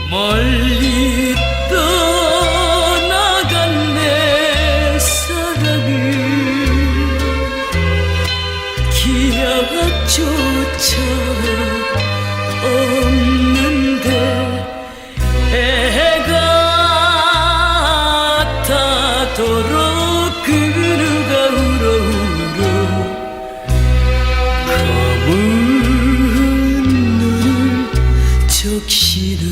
멀리 떠나간 내 사랑을 기억조차 없는데 해 같아도록 그 누가 울어울어 검은 눈을 적시나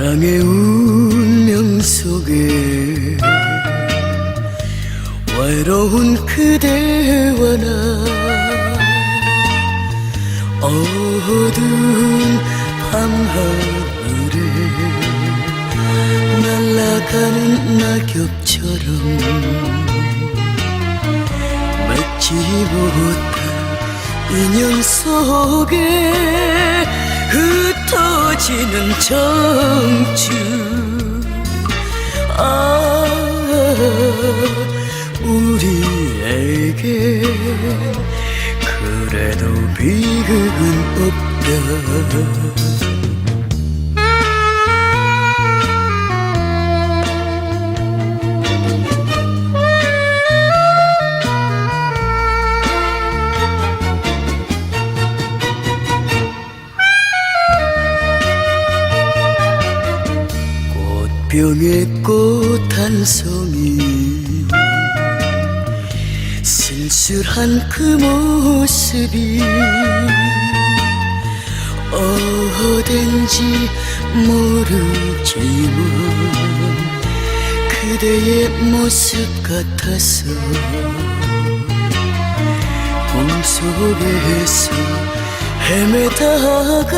사랑의 운명 속에 외로운 그대와 나 어두운 밤하늘에 날아가는 낙엽처럼 맺지 못한 인연 속에 흩어지는 청춘 우리에게 그래도 비극은 없다 병의 꽃 한 송이 쓸쓸한 그 모습이 어딘지 모르지만 그대의 모습 같아서 꿈속에서 헤매다가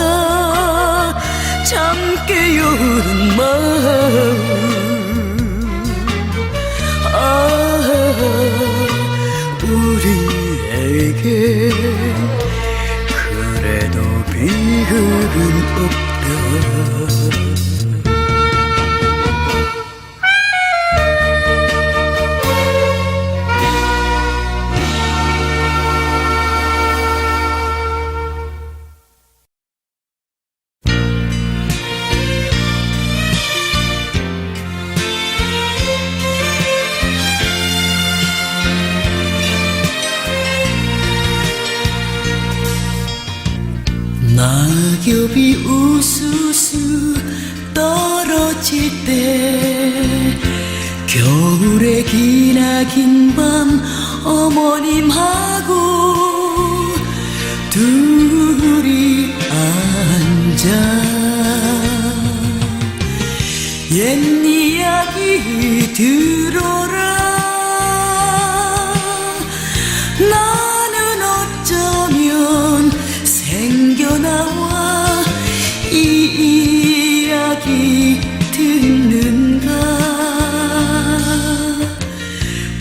잠 깨우는 마음 우리에게 그래도 비극은 없다 낙엽이 우수수 떨어질 때 겨울의 기나긴 밤 어머님하고 둘이 앉아 옛 이야기 들어라 나는 어쩌면 생겨나와 이 이야기 듣는가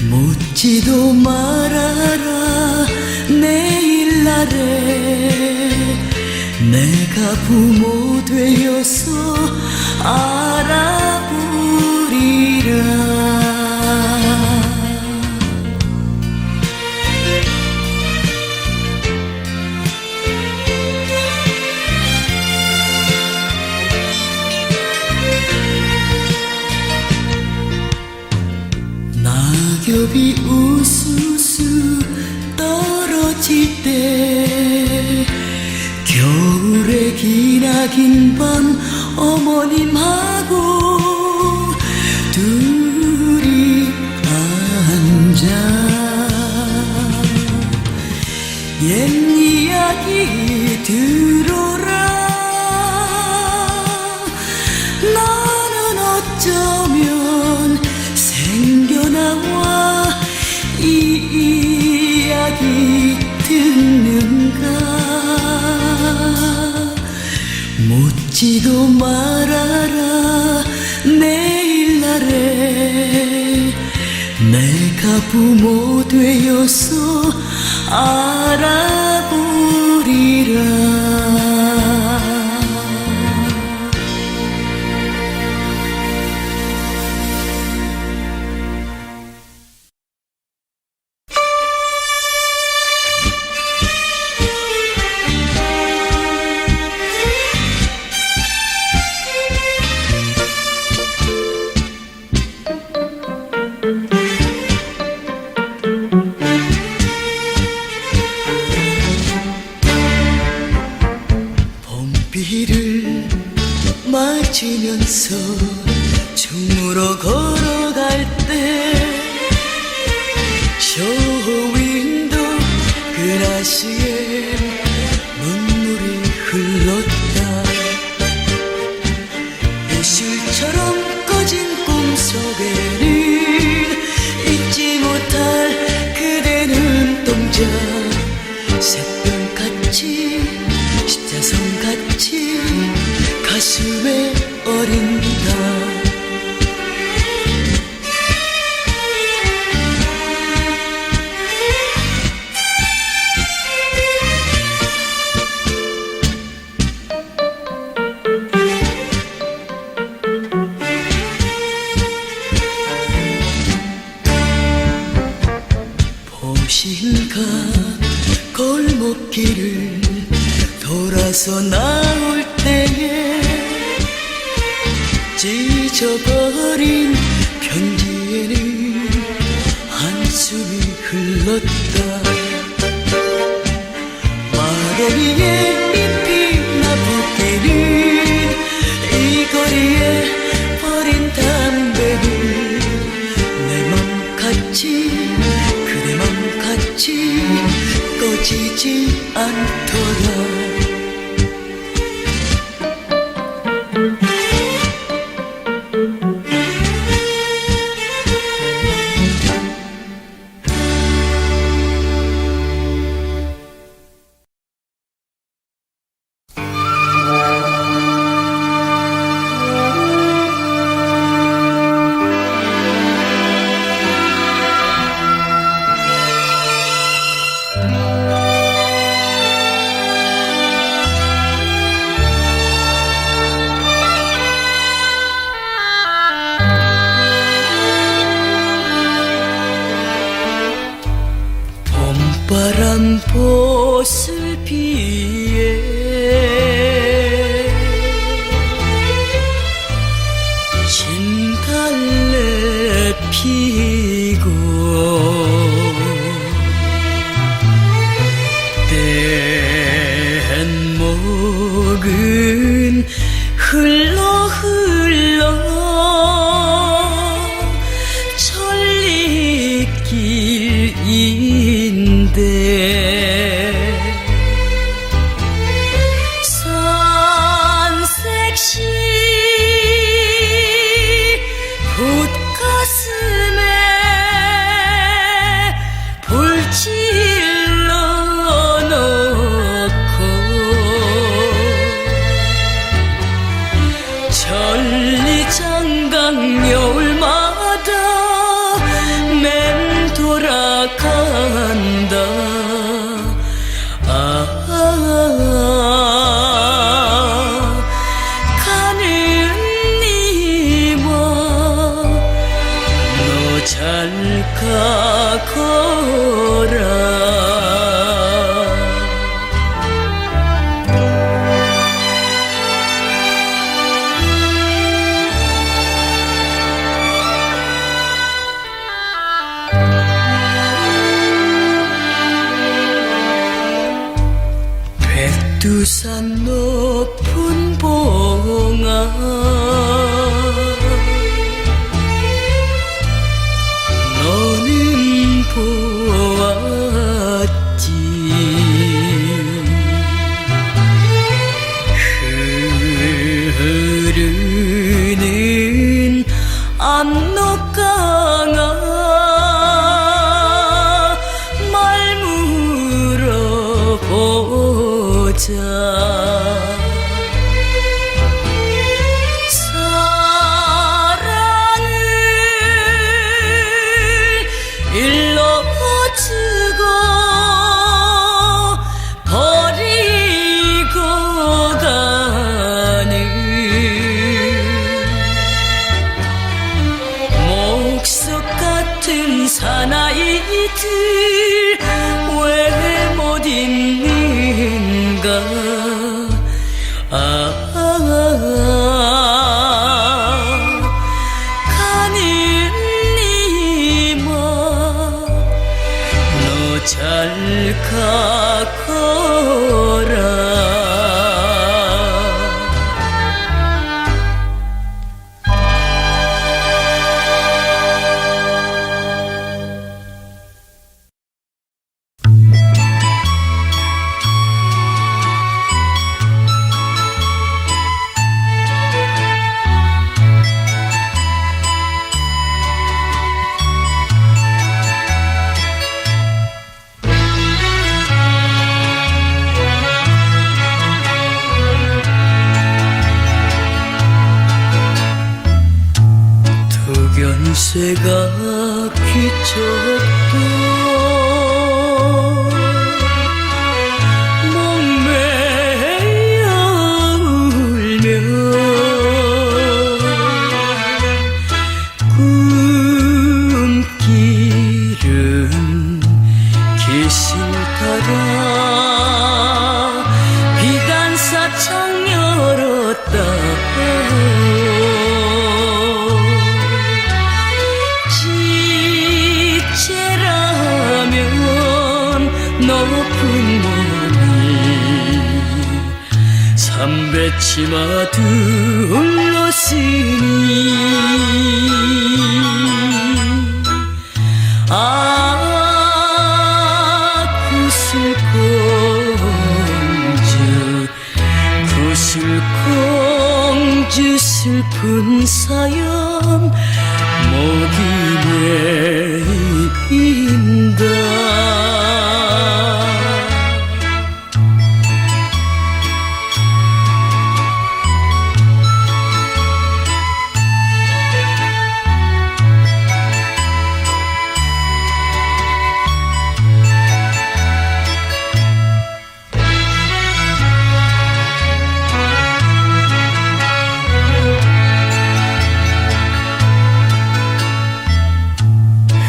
묻지도 말아라 내일날에 내가 부모 되어서 알아보리라 낙엽이 우수수 떨어질 때 겨울의 기나긴 밤 어머님하고 둘이 앉아 옛 이야기 들어라 나는 어쩌면 생겨나와 이 이야기 듣는가 묻지도 말아라 내일날에 내가 부모 되어서 알아보리라. 봄비를 맞으면서 중으로 걸어갈 때 저 윈도 그라시에 눈물이 흘렀다. 이슬처럼 꺼진 꿈속에는 잊지 못할 그대 눈동자, 새별같이 십자선같이 가슴에 어린다. 봄신가 골목길을 돌아서 나올 때에 찢어버린 편지에는 한숨이 흘렀다. 마루위에 잎이 나붓기는 이 거리에 버린 담배는 내 맘같이 그대 맘같이 꺼지지 않더라. 봄바람 보슬비에 진달래 피고 뗏목은 흘러 천리길인데 산색시 붓가슴에 불질러 놓고 천리장강 여울마다 맴돌아간다. 가는 이와 너 잘 가거라. 백두산 높은 봉아 너는 보았지. 흐르는 압록강아 말 물어보자. 새가 비쳤던 목매여 울며 꿈길은 기실 따라 비단사창 열었다 높은 몸이 삼배치마 둘러쓰니 구슬공주 슬픈 사연 목이 메인다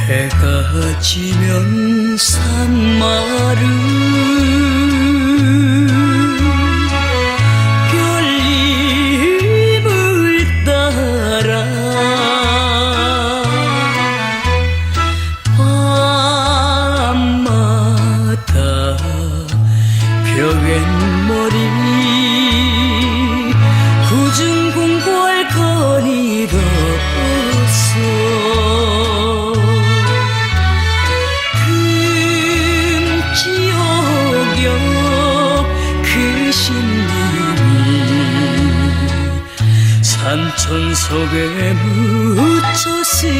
해가 지면 산마루 별님을 따라 밤마다 벽엔머리 굳은 궁궐 거리로서 산천 속에 묻혔으니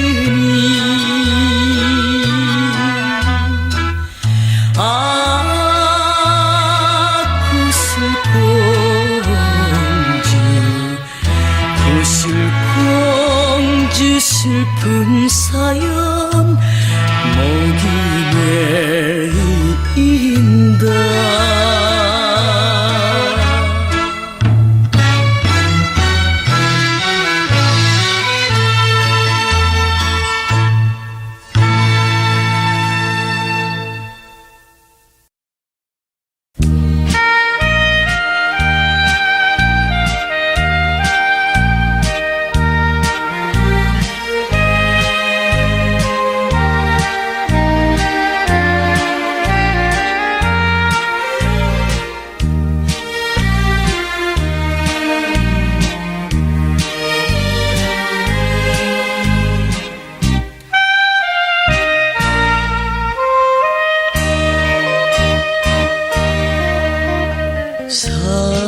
구슬공주 슬픈 사연 목이 메인다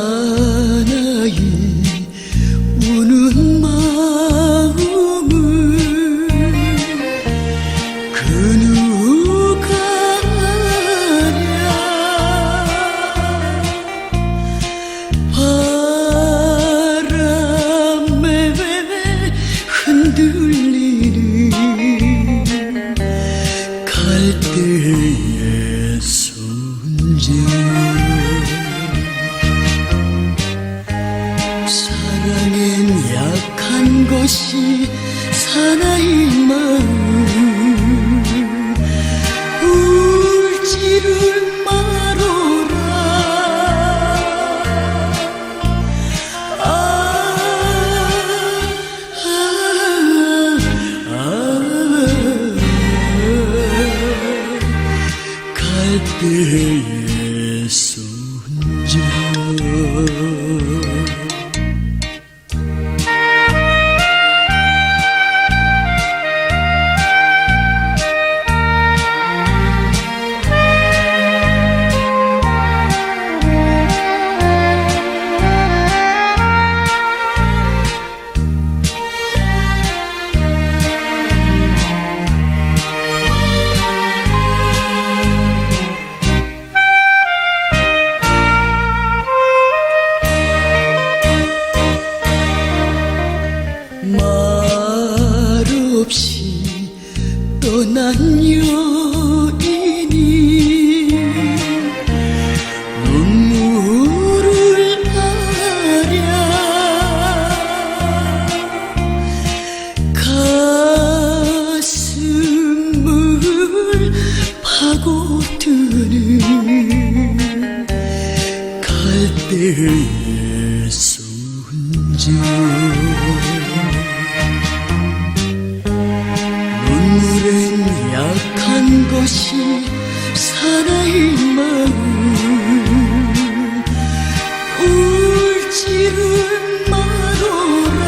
사나이 우는 마음을 그 누가 아랴 바람에 흔들리는 갈대의 손질 사랑엔 약한 것이 사나이 마음 울지를 말어라 갈대의 손질 손주 눈물엔 약한 것이 사나이 마음 울지를 마노라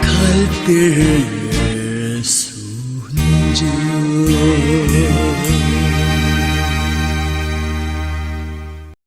갈 때의 손주